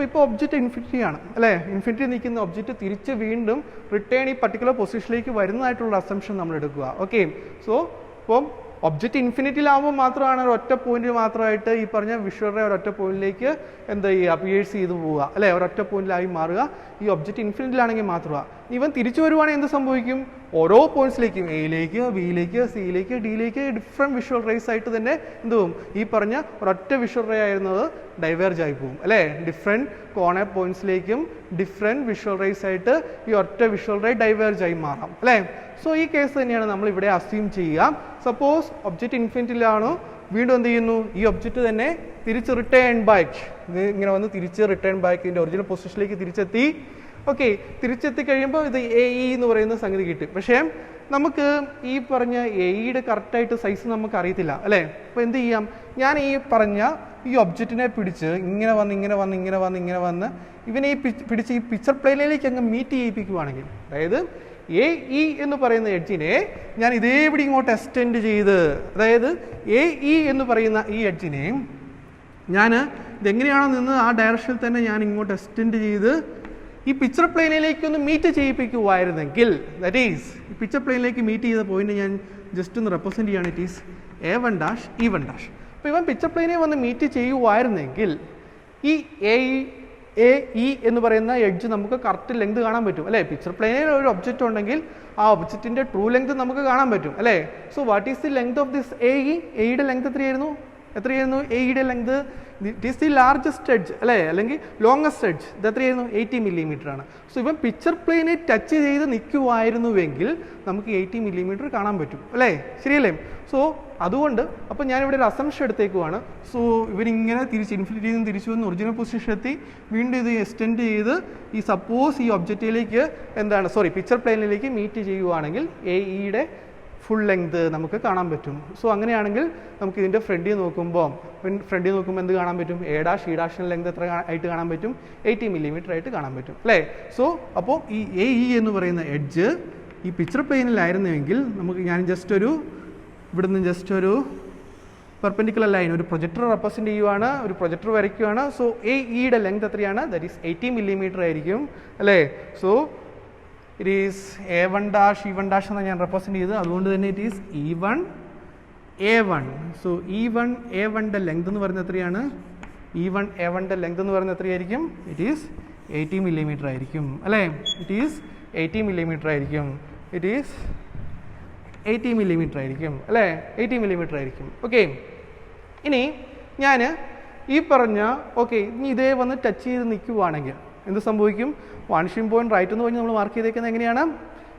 ഇപ്പോൾ ഒബ്ജക്റ്റ് ഇൻഫിനിറ്റി ആണ് അല്ലേ? ഇൻഫിനിറ്റി നിൽക്കുന്ന ഒബ്ജക്റ്റ് തിരിച്ച് വീണ്ടും റിട്ടേൺ ഈ പർട്ടിക്കുലർ പൊസിഷനിലേക്ക് വരുന്നതായിട്ടുള്ള അസംഷൻ നമ്മൾ എടുക്കുക. ഓക്കെ, സോ ഇപ്പം ഒബ്ജക്റ്റ് ഇൻഫിനിറ്റിയിലാവുമ്പോൾ മാത്രമാണ് ഒരൊറ്റ പോയിന്റിൽ മാത്രമായിട്ട് ഈ പറഞ്ഞ വിഷ്വൽ റേ ഒരൊറ്റ പോയിന്റിലേക്ക് എന്താ ചെയ്യുക? പിയേഴ്സ് ചെയ്ത് പോവുക അല്ലേ? ഒരൊറ്റ പോയിന്റിലായി മാറുക. ഈ ഒബ്ജക്റ്റ് ഇൻഫിനിറ്റിയിലാണെങ്കിൽ മാത്രമാണ്. ഇവൻ തിരിച്ചു വരുവാണെങ്കിൽ എന്ത് സംഭവിക്കും? ഓരോ പോയിന്റ്സിലേക്കും എയിലേക്ക്, ബിയിലേക്ക്, സിയിലേക്ക്, ഡിയിലേക്ക് ഡിഫറെൻറ്റ് വിഷ്വൽ റേസ് ആയിട്ട് തന്നെ എന്ത് പോകും? ഈ പറഞ്ഞ ഒരൊറ്റ വിഷ്വൽ റേ ആയിരുന്നത് ഡൈവേർജ് ആയി പോകും അല്ലേ? ഡിഫറെൻറ്റ് കോർണർ പോയിന്റ്സിലേക്കും ഡിഫറെൻറ്റ് വിഷ്വൽ റേസ് ആയിട്ട് ഈ ഒറ്റ വിഷ്വൽ റേ ഡൈവേർജ് ആയി മാറാം അല്ലേ? സോ ഈ കേസ് തന്നെയാണ് നമ്മൾ ഇവിടെ അസ്യൂം ചെയ്യുക. സപ്പോസ് ഒബ്ജക്റ്റ് ഇൻഫിനിറ്റിയിലാണോ, വീണ്ടും എന്ത് ചെയ്യുന്നു? ഈ ഒബ്ജക്റ്റ് തന്നെ തിരിച്ച് റിട്ടേൺ ബാക്ക്, ഇങ്ങനെ വന്ന് തിരിച്ച് റിട്ടേൺ ബാക്ക് ഇതിൻ്റെ ഒറിജിനൽ പൊസിഷനിലേക്ക് തിരിച്ചെത്തി. ഓക്കെ, തിരിച്ചെത്തി കഴിയുമ്പോൾ ഇത് AE എന്ന് പറയുന്ന സംഗതി കിട്ടും. പക്ഷേ നമുക്ക് ഈ പറഞ്ഞ AEയുടെ കറക്റ്റായിട്ട് സൈസ് നമുക്ക് അറിയത്തില്ല അല്ലേ? അപ്പോൾ എന്ത് ചെയ്യാം? ഞാൻ ഈ പറഞ്ഞ ഈ ഒബ്ജക്റ്റിനെ പിടിച്ച് ഇങ്ങനെ വന്ന് ഇവനെ പിടിച്ച് ഈ പിക്ചർ പ്ലെയിനിലേക്ക് അങ്ങ് മീറ്റ് ചെയ്യിപ്പിക്കുവാണെങ്കിൽ, അതായത് AE എന്ന് പറയുന്ന എഡ്ജിനെ ഞാൻ ഇതേപടി ഇങ്ങോട്ട് എക്സ്റ്റെൻഡ് ചെയ്ത്, അതായത് AE എന്ന് പറയുന്ന ഈ എഡ്ജിനെ ഞാൻ ഇതെങ്ങനെയാണോ നിന്ന് ആ ഡയറക്ഷനിൽ തന്നെ ഞാൻ ഇങ്ങോട്ട് എക്സ്റ്റെൻഡ് ചെയ്ത് ഈ പിക്ചർ പ്ലെയിനിലേക്കൊന്ന് മീറ്റ് ചെയ്യിപ്പിക്കുമായിരുന്നെങ്കിൽ, ദാറ്റ് ഈസ് ഈ പിക്ചർ പ്ലെയിനിലേക്ക് മീറ്റ് ചെയ്ത പോയിന്റ് ഞാൻ ജസ്റ്റ് ഒന്ന് റെപ്രസെൻറ്റ് ചെയ്യുകയാണ്. It is A1 dash E1 dash. അപ്പോൾ ഇവൻ പിക്ചർ പ്ലെയിനെ വന്ന് മീറ്റ് ചെയ്യുമായിരുന്നെങ്കിൽ ഈ AE എന്ന് പറയുന്ന എഡ്ജ് നമുക്ക് കറക്റ്റ് ലെങ്ത് കാണാൻ പറ്റും അല്ലേ? പിക്ചർ പ്ലെയിനിൽ ഒരു ഒബ്ജക്റ്റ് ഉണ്ടെങ്കിൽ ആ ഒബ്ജക്റ്റിൻ്റെ ട്രൂ ലെങ്ത് നമുക്ക് കാണാൻ പറ്റും അല്ലേ? So what is the length of this AE? AEയുടെ ലെങ്ത് എത്രയായിരുന്നു? AEയുടെ length it is the largest edge അല്ലേ, അല്ലെങ്കിൽ ലോങ്ങസ്റ്റ് എഡ്ജ്. ഇത് എത്രയായിരുന്നു? 80 mm ആണ്. സോ ഇപ്പം പിക്ചർ പ്ലെയിനെ ടച്ച് ചെയ്ത് നിൽക്കുമായിരുന്നുവെങ്കിൽ നമുക്ക് 80 mm കാണാൻ പറ്റും അല്ലേ, ശരിയല്ലേ? സോ അതുകൊണ്ട് അപ്പോൾ ഞാനിവിടെ ഒരു അസംഷൻ എടുത്തേക്കുവാണ്. സോ ഇവരിങ്ങനെ തിരിച്ച് ഇൻഫിനിറ്റിയിൽ നിന്ന് തിരിച്ചു വന്ന് ഒറിജിനൽ പൊസിഷൻ എത്തി, വീണ്ടും ഇത് എക്സ്റ്റെൻഡ് ചെയ്ത് ഈ സപ്പോസ് ഈ ഒബ്ജക്റ്റിലേക്ക് പിക്ചർ പ്ലെയിനിലേക്ക് മീറ്റ് ചെയ്യുവാണെങ്കിൽ AEയുടെ ഫുൾ ലെങ്ത് നമുക്ക് കാണാൻ പറ്റും. സോ അങ്ങനെയാണെങ്കിൽ നമുക്ക് ഇതിൻ്റെ ഫ്രണ്ടിൽ നോക്കുമ്പോൾ എന്ത് കാണാൻ പറ്റും? A', E' ലെങ്ത് എത്ര ആയിട്ട് കാണാൻ പറ്റും? 80 mm ആയിട്ട് കാണാൻ പറ്റും അല്ലേ. സോ അപ്പോൾ ഈ AE എന്ന് പറയുന്ന എഡ്ജ് ഈ പിക്ചർ പ്ലെയിനിലായിരുന്നുവെങ്കിൽ ഞാൻ ഇവിടുന്ന് ജസ്റ്റ് ഒരു പെർപെൻഡിക്കുലർ ലൈൻ, ഒരു പ്രൊജക്ടർ റെപ്രസെൻറ്റ് ചെയ്യുവാണ്, ഒരു പ്രൊജക്ടർ വരയ്ക്കുകയാണ്. സോ AEയുടെ ലെങ്ത് എത്രയാണ്? ദാറ്റ് ഈസ് 80 mm ആയിരിക്കും അല്ലേ. So it is A1', E1' എന്ന് ഞാൻ റെപ്രസെൻറ്റ് ചെയ്ത്, അതുകൊണ്ട് തന്നെ it is E1 A1. So E1 A1ൻ്റെ ലെങ്ത് എന്ന് പറയുന്നത് എത്രയാണ്? E1 A1ൻ്റെ ലെങ്ത് എന്ന് പറയുന്നത് എത്രയായിരിക്കും? ഇറ്റ് ഈസ് 80 mm ആയിരിക്കും അല്ലേ. ഇറ്റ് ഈസ് 80 mm ആയിരിക്കും. ഇറ്റ് ഈസ് 80 mm ആയിരിക്കും അല്ലേ, 80 mm ആയിരിക്കും. ഓക്കെ, ഇനി ഞാൻ ഈ പറഞ്ഞ ഇനി ഇതേ വന്ന് ടച്ച് ചെയ്ത് നിൽക്കുവാണെങ്കിൽ എന്ത് സംഭവിക്കും? വാനിഷിംഗ് പോയിന്റ് റൈറ്റ് എന്ന് പറഞ്ഞ് നമ്മൾ മാർക്ക് ചെയ്തേക്കുന്നത് എങ്ങനെയാണ്?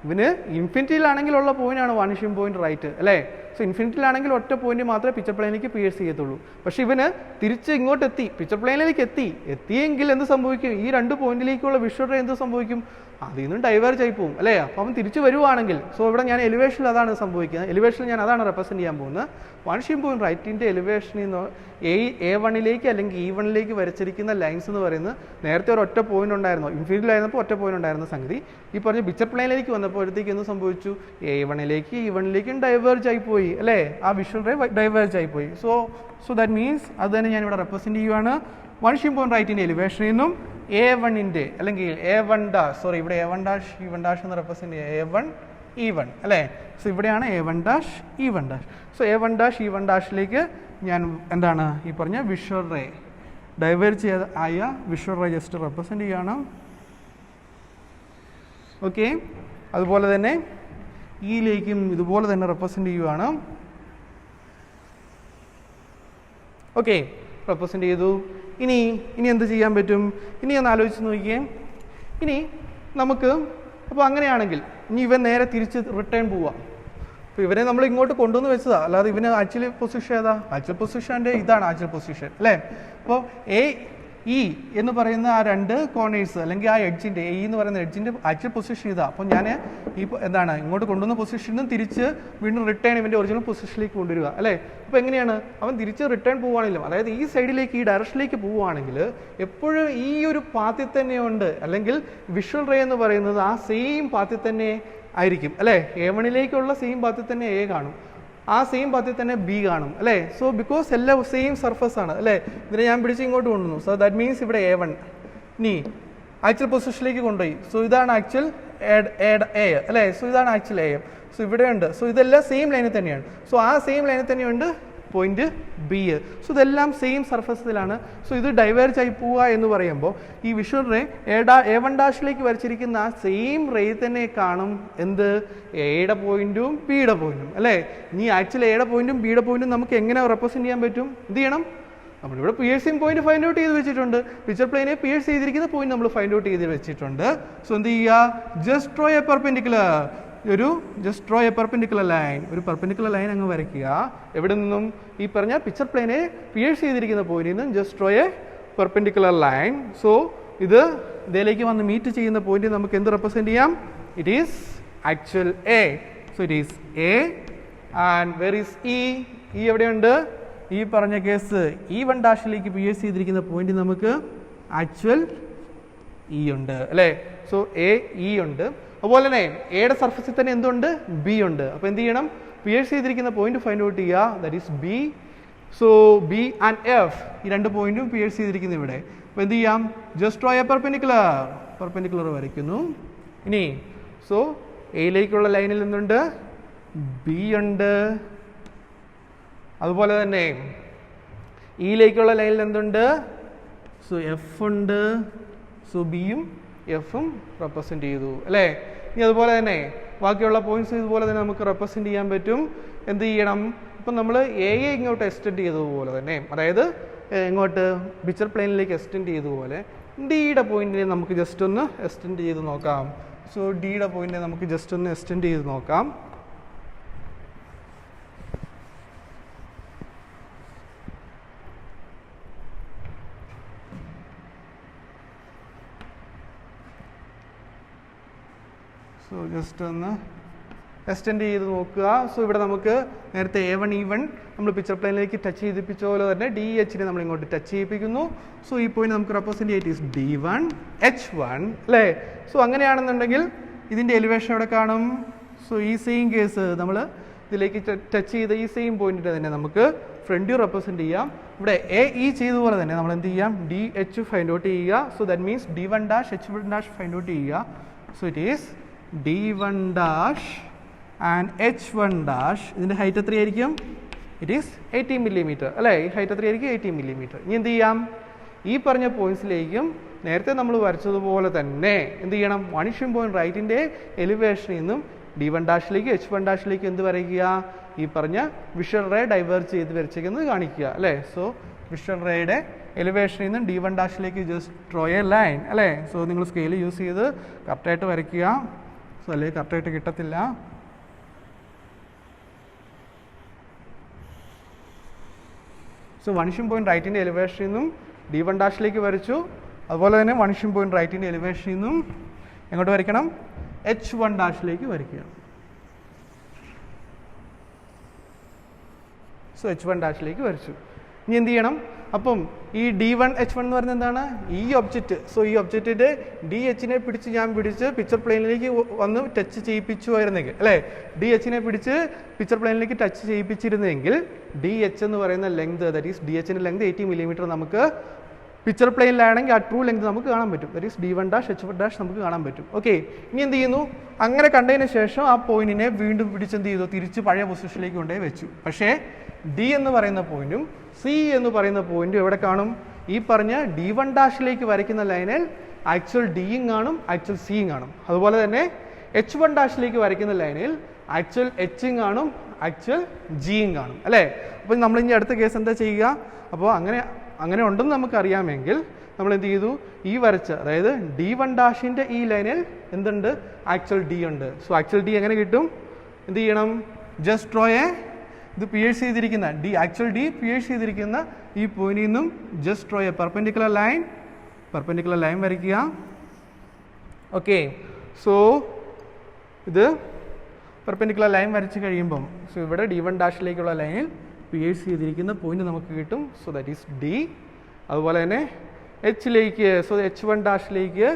ഇവന് ഇൻഫിനിറ്റിയിലാണെങ്കിലുള്ള പോയിന്റാണ് വാനിഷിംഗ് പോയിന്റ് റൈറ്റ് അല്ലേ. സോ ഇൻഫിനിറ്റിയിലാണെങ്കിൽ ഒറ്റ പോയിന്റ് മാത്രമേ പിക്ചർ പ്ലെയിനിലേക്ക് പിയേഴ്സ് ചെയ്യത്തുള്ളൂ. പക്ഷെ ഇവന് തിരിച്ച് ഇങ്ങോട്ട് പിക്ചർ പ്ലെയിനിലേക്ക് എത്തിയെങ്കിൽ എന്ത് സംഭവിക്കും? ഈ രണ്ട് പോയിന്റിലേക്കുള്ള വിഷ്വൽ റേ എന്ത് സംഭവിക്കും? അതിൽ നിന്നും ഡൈവേർജ് ആയി പോകും അല്ലേ. അപ്പോൾ അവൻ തിരിച്ചു വരുവാണെങ്കിൽ, സോ ഇവിടെ ഞാൻ എലിവേഷനിൽ അതാണ് സംഭവിക്കുന്നത്. എലിവേഷനിൽ ഞാൻ അതാണ് റെപ്രസെൻറ്റ് ചെയ്യാൻ പോകുന്നത്. വാനിഷിംഗ് പോയിന്റ് റൈറ്റിൻ്റെ എലിവേഷനിൽ നിന്ന് A1ലേക്ക് അല്ലെങ്കിൽ E1ലേക്ക് വരച്ചിരിക്കുന്ന ലൈൻസ് എന്ന് പറയുന്നത് നേരത്തെ ഒരു ഒറ്റ പോയിന്റ് ഉണ്ടായിരുന്നു, ഇൻഫിനിറ്റിയിലായിരുന്നപ്പോൾ ഒറ്റ പോയിന്റ് ഉണ്ടായിരുന്ന സംഗതി ഈ പറഞ്ഞ പിക്ചർ പ്ലെയിനിലേക്ക് വന്നപ്പോഴത്തേക്ക് എന്ത് സംഭവിച്ചു? A1ലേക്ക് E1ലേക്കും ഡൈവേർജ് ആയിപ്പോയി അല്ലേ, ആ വിഷ്വൽ റേ ഡൈവേർജ് ആയിപ്പോയി. സോ ദാറ്റ് മീൻസ് അത് തന്നെ ഞാനിവിടെ റെപ്രസെൻറ്റ് ചെയ്യുവാണ്. വാനിഷിംഗ് പോയിന്റ് റൈറ്റിൻ്റെ എലിവേഷനിൽ നിന്നും A1ൻ്റെ അല്ലെങ്കിൽ A1' ഇവിടെ A1' E1' എന്ന് റെപ്രസെൻറ്റ് ചെയ്യുക A1 E1 അല്ലേ. സോ ഇവിടെയാണ് A1' E1'. സോ A1' E1'ലേക്ക് ഞാൻ എന്താണ് ഈ പറഞ്ഞ വിഷ്വൽ റേ ഡൈവേർജ് ആയ വിഷ്വൽ റേ ജസ്റ്റ് റെപ്രസെൻറ്റ് ചെയ്യണം. ഓക്കെ, അതുപോലെ തന്നെ ഈയിലേക്കും ഇതുപോലെ തന്നെ റെപ്രസെൻറ്റ് ചെയ്യുവാണ്. ഓക്കെ, റെപ്രസെൻറ്റ് ചെയ്തു. ഇനി എന്ത് ചെയ്യാൻ പറ്റും? ഇനി ഒന്ന് ആലോചിച്ച് നോക്കിയേ. ഇനി നമുക്ക് അപ്പോൾ അങ്ങനെയാണെങ്കിൽ ഇനി ഇവൻ നേരെ തിരിച്ച് റിട്ടേൺ പോവാം. അപ്പോൾ ഇവനെ നമ്മൾ ഇങ്ങോട്ട് കൊണ്ടുവന്ന് വെച്ചതാ, അല്ലാതെ ഇവന് ആക്ച്വലി പൊസിഷൻ ഏതാ? ആക്ച്വൽ പൊസിഷൻ്റെ ഇതാണ് ആക്ച്വൽ പൊസിഷൻ അല്ലേ. അപ്പോൾ AE എന്ന് പറയുന്ന ആ രണ്ട് കോർണേഴ്സ് അല്ലെങ്കിൽ ആ എഡ്ജിൻ്റെ AE എന്ന് പറയുന്ന എഡ്ജിൻ്റെ ആക്ച്വൽ പൊസിഷൻ ഇതാ. അപ്പോൾ ഞാൻ ഇങ്ങോട്ട് കൊണ്ടുവന്ന പൊസിഷനും തിരിച്ച് വീണ്ടും റിട്ടേൺ ഇവൻ്റെ ഒറിജിനൽ പൊസിഷനിലേക്ക് കൊണ്ടുവരിക അല്ലേ. അപ്പോൾ എങ്ങനെയാണ് അവൻ തിരിച്ച് റിട്ടേൺ പോവുകയാണെങ്കിലും, അതായത് ഈ സൈഡിലേക്ക് ഈ ഡയറക്ഷനിലേക്ക് പോവുകയാണെങ്കിൽ എപ്പോഴും ഈ ഒരു പാത്തിൽ തന്നെയുണ്ട്, അല്ലെങ്കിൽ വിഷ്വൽ റേ എന്ന് പറയുന്നത് ആ സെയിം പാത്തിൽ തന്നെ ആയിരിക്കും അല്ലേ. A1ലേക്കുള്ള സെയിം പാത്തിൽ തന്നെ A കാണും, ആ സെയിം പാത്തിൽ തന്നെ B കാണും അല്ലേ. സോ ബിക്കോസ് എല്ലാം സെയിം സർഫസ് ആണ് അല്ലേ. ഇതിനെ ഞാൻ പിടിച്ച് ഇങ്ങോട്ട് കൊണ്ടുവന്നു. സോ ദാറ്റ് മീൻസ് ഇവിടെ A1 ഇനി ആക്ച്വൽ പൊസിഷനിലേക്ക് കൊണ്ടുപോയി. സോ ഇതാണ് ആക്ച്വൽ A അല്ലേ. സോ ഇതാണ് ആക്ച്വൽ AM. സോ ഇവിടെ ഉണ്ട്. സോ ഇതെല്ലാം സെയിം ലൈനിൽ തന്നെയാണ്. സോ ആ സെയിം ലൈനിൽ തന്നെയുണ്ട് പോയിന്റ് B. സോ ഇതെല്ലാം സെയിം സർഫസിലാണ്. സോ ഇത് ഡൈവേർജ് ആയി പോവുക എന്ന് പറയുമ്പോൾ ഈ വിഷ്വൽ റേ A1' വരച്ചിരിക്കുന്ന ആ സെയിം റേ തന്നെ കാണും എന്ത്? Aയുടെ പോയിന്റും Bയുടെ പോയിന്റും അല്ലേ. ഇനി ആക്ച്വലി Aയുടെ പോയിന്റും Bയുടെ പോയിന്റും നമുക്ക് എങ്ങനെ റെപ്രസെൻറ്റ് ചെയ്യാൻ പറ്റും? എന്ത് ചെയ്യണം? നമ്മളിവിടെ പിയേഴ്സിംഗ് പോയിന്റ് ഫൈൻഡ് ഔട്ട് ചെയ്ത് വെച്ചിട്ടുണ്ട്. പിക്ചർ പ്ലെയിനെ പിയേഴ്സ് ചെയ്തിരിക്കുന്ന പോയിന്റ് നമ്മൾ ഫൈൻഡ് ഔട്ട് ചെയ്ത് വെച്ചിട്ടുണ്ട്. സോ എന്ത് ചെയ്യുക? Just draw A perpendicular. Just draw A perpendicular line. ഒരു പെർപെൻഡിക്കുലർ ലൈൻ അങ്ങ് വരയ്ക്കുക. എവിടെ നിന്നും? ഈ പറഞ്ഞ പിക്ചർ പ്ലെയിനെ പിയേഴ്സ് ചെയ്തിരിക്കുന്ന പോയിന്റിൽ നിന്നും just draw A perpendicular line. So ഇതിലേക്ക് വന്ന് മീറ്റ് ചെയ്യുന്ന പോയിന്റ് നമുക്ക് എന്ത് റെപ്രസെൻറ്റ് ചെയ്യാം? It is actual A. So it is A. And were is E? E എവിടെയുണ്ട്? ഈ പറഞ്ഞ കേസ് E1' പിയേഴ്സ് ചെയ്തിരിക്കുന്ന പോയിന്റ് നമുക്ക് ആക്ച്വൽ E ഉണ്ട് അല്ലേ. സോ AE ഉണ്ട്. അതുപോലെ തന്നെ എയുടെ സർഫസിൽ തന്നെ എന്തുണ്ട്? B ഉണ്ട്. അപ്പോൾ എന്ത് ചെയ്യണം? പിയേഴ്സ് ചെയ്തിരിക്കുന്ന പോയിന്റ് ഫൈൻഡ് ഔട്ട് ചെയ്യുക. That is B. So B and F ഈ രണ്ട് പോയിന്റും പിയേഴ്സ് ചെയ്തിരിക്കുന്നു ഇവിടെ. അപ്പോൾ എന്ത് ചെയ്യാം? ജസ്റ്റ് ഡ്രോ എ പെർപെൻഡിക്കുലർ വരയ്ക്കുന്നു. ഇനി സോ എയിലേക്കുള്ള ലൈനിൽ നിന്നുണ്ട് B ഉണ്ട്. അതുപോലെ തന്നെ ഇയിലേക്കുള്ള ലൈനിൽ എന്തുണ്ട്? സോ F ഉണ്ട്. സോ ബിയും എഫും റെപ്രസെൻറ്റ് ചെയ്തു അല്ലേ. ഇനി അതുപോലെ തന്നെ ബാക്കിയുള്ള പോയിന്റ്സ് ഇതുപോലെ തന്നെ നമുക്ക് റെപ്രസെൻറ്റ് ചെയ്യാൻ പറ്റും. എന്ത് ചെയ്യണം? ഇപ്പം നമ്മൾ എയെ ഇങ്ങോട്ട് എക്സ്റ്റെൻഡ് ചെയ്തതുപോലെ തന്നെ, അതായത് എങ്ങോട്ട് പിക്ചർ പ്ലെയിനിലേക്ക് എക്സ്റ്റെൻഡ് ചെയ്തതുപോലെ ഡിയുടെ പോയിന്റിനെ നമുക്ക് ജസ്റ്റ് ഒന്ന് എക്സ്റ്റെൻഡ് ചെയ്ത് നോക്കാം. സോ ഡിയുടെ പോയിന്റിനെ നമുക്ക് ജസ്റ്റ് ഒന്ന് എക്സ്റ്റെൻഡ് ചെയ്ത് നോക്കാം. സോ ജസ്റ്റ് ഒന്ന് എക്സ്റ്റെൻഡ് ചെയ്ത് നോക്കുക. സോ ഇവിടെ നമുക്ക് നേരത്തെ A1 E1 നമ്മൾ പിക്ചർ പ്ലെയിനിലേക്ക് ടച്ച് ചെയ്തിപ്പിച്ച പോലെ തന്നെ DHനെ നമ്മൾ ഇങ്ങോട്ട് ടച്ച് ചെയ്യിപ്പിക്കുന്നു. സോ ഈ പോയിന്റ് നമുക്ക് റെപ്രസെൻറ്റ് ചെയ്തിട്ട് ഈസ് D1 H1 അല്ലേ. സോ അങ്ങനെയാണെന്നുണ്ടെങ്കിൽ ഇതിൻ്റെ എലിവേഷൻ എവിടെ കാണും? സോ ഈ സെയിം കേസ് നമ്മൾ ഇതിലേക്ക് ടച്ച് ചെയ്ത ഈ സെയിം പോയിന്റിനെ തന്നെ നമുക്ക് ഫ്രണ്ട് വ്യൂ റെപ്രസെൻറ്റ് ചെയ്യാം. ഇവിടെ AE ചെയ്തതുപോലെ തന്നെ നമ്മൾ എന്ത് ചെയ്യാം? DH ഫൈൻഡ് ഔട്ട് ചെയ്യുക. So that means D1 dash H1 find out ചെയ്യുക. So it is D1 dash and H1 dash. ഇതിൻ്റെ ഹൈറ്റ് എത്രയായിരിക്കും? ഇറ്റ് ഈസ് 80 മില്ലിമീറ്റർ അല്ലേ. ഈ ഹൈറ്റ് എത്രയായിരിക്കും? 80 മില്ലിമീറ്റർ. ഇനി എന്ത് ചെയ്യാം? ഈ പറഞ്ഞ പോയിന്റ്സിലേക്കും നേരത്തെ നമ്മൾ വരച്ചതുപോലെ തന്നെ എന്ത് ചെയ്യണം? വണിഷൻ പോയിന്റ് റൈറ്റിൻ്റെ എലിവേഷനിൽ നിന്നും D1 ഡാഷിലേക്ക് H1 ഡാഷിലേക്ക് എന്ത് വരയ്ക്കുക? ഈ പറഞ്ഞ വിഷ്വൽ റേ ഡൈവേർജ് ചെയ്ത് വരച്ചേക്കുന്നത് കാണിക്കുക അല്ലേ. സോ വിഷ്വൽ റേയുടെ എലിവേഷനിൽ നിന്നും D1 ഡാഷിലേക്ക് ജസ്റ്റ് ഡ്രോ എ ലൈൻ അല്ലേ. സോ നിങ്ങൾ സ്കെയിൽ യൂസ് ചെയ്ത് കറക്റ്റായിട്ട് വരയ്ക്കുക. സോ അല്ലെങ്കിൽ കറക്റ്റായിട്ട് കിട്ടത്തില്ല. സോ വണിഷൻ പോയിന്റ് റൈറ്റിൻ്റെ എലിവേഷനിൽ നിന്നും D1 ഡാഷിലേക്ക് വരച്ചു. അതുപോലെ തന്നെ വണിഷൻ പോയിന്റ് റൈറ്റിൻ്റെ എലിവേഷനിൽ നിന്നും എങ്ങോട്ട് വരയ്ക്കണം? H1 ഡാഷിലേക്ക് വരയ്ക്കുക. സോ H1 ഡാഷിലേക്ക് വരച്ചു. ഇനി എന്ത് ചെയ്യണം? അപ്പം ഈ D1 H1 എന്ന് പറയുന്നത് എന്താണ്? ഈ ഒബ്ജക്റ്റ്. സോ ഈ ഒബ്ജക്റ്റിൻ്റെ DHനെ പിടിച്ച് ഞാൻ പിടിച്ച് പിക്ചർ പ്ലെയിനിലേക്ക് വന്ന് ടച്ച് ചെയ്യിപ്പിച്ചുമായിരുന്നെങ്കിൽ അല്ലേ, DHനെ പിടിച്ച് പിക്ചർ പ്ലെയിനിലേക്ക് ടച്ച് ചെയ്യിപ്പിച്ചിരുന്നെങ്കിൽ DH എന്ന് പറയുന്ന ലെങ്ത്, ദാറ്റ് ഈസ് DHൻ്റെ ലെങ്ത് 80 മില്ലിമീറ്റർ നമുക്ക് പിക്ചർ പ്ലെയിനിലാണെങ്കിൽ ആ ട്രൂ ലെങ്ത് നമുക്ക് കാണാൻ പറ്റും. That is D1 dash H1 dash നമുക്ക് കാണാൻ പറ്റും. ഓക്കെ, ഇനി എന്ത് ചെയ്യുന്നു? അങ്ങനെ കണ്ടതിന് ശേഷം ആ പോയിന്റിനെ വീണ്ടും പിടിച്ചെന്ത് ചെയ്തു? തിരിച്ച് പഴയ പൊസിഷനിലേക്ക് കൊണ്ടുപോയി വെച്ചു. പക്ഷേ D എന്ന് പറയുന്ന പോയിന്റും C എന്ന് പറയുന്ന പോയിന്റും എവിടെ കാണും? ഈ പറഞ്ഞ D1 ഡാഷിലേക്ക് വരയ്ക്കുന്ന ലൈനിൽ ആക്ച്വൽ Dയും കാണും, ആക്ച്വൽ Cയും കാണും. അതുപോലെ തന്നെ H1 ഡാഷിലേക്ക് വരയ്ക്കുന്ന ലൈനിൽ ആക്ച്വൽ Hയും കാണും, ആക്ച്വൽ Gയും കാണും അല്ലേ. അപ്പോൾ നമ്മൾ ഇനി അടുത്ത കേസ് എന്താ ചെയ്യുക? അപ്പോൾ അങ്ങനെ ഉണ്ടെന്ന് നമുക്കറിയാമെങ്കിൽ നമ്മൾ എന്ത് ചെയ്തു? ഈ വരച്ച അതായത് D1 ഡാഷിൻ്റെ ഈ ലൈനിൽ എന്തുണ്ട്? ആക്ച്വൽ D ഉണ്ട്. സോ ആക്ച്വൽ D എങ്ങനെ കിട്ടും? എന്ത് ചെയ്യണം? ജസ്റ്റ് ഡ്രോ എ ഇത് പിയേഴ്സ് ചെയ്തിരിക്കുന്ന ആക്ച്വൽ D പിയേഴ്സ് ചെയ്തിരിക്കുന്ന ഈ പോയിന്റിൽ നിന്നും just draw A perpendicular line വരയ്ക്കുക. ഓക്കെ, സോ ഇത് പെർപെൻഡിക്കുലർ ലൈൻ വരച്ച് കഴിയുമ്പം സോ ഇവിടെ D1 ഡാഷിലേക്കുള്ള ലൈനിൽ പിയേഴ്സ് ചെയ്തിരിക്കുന്ന പോയിന്റ് നമുക്ക് കിട്ടും. So that is D. അതുപോലെ തന്നെ Hലേക്ക് സോ H1 ഡാഷിലേക്ക്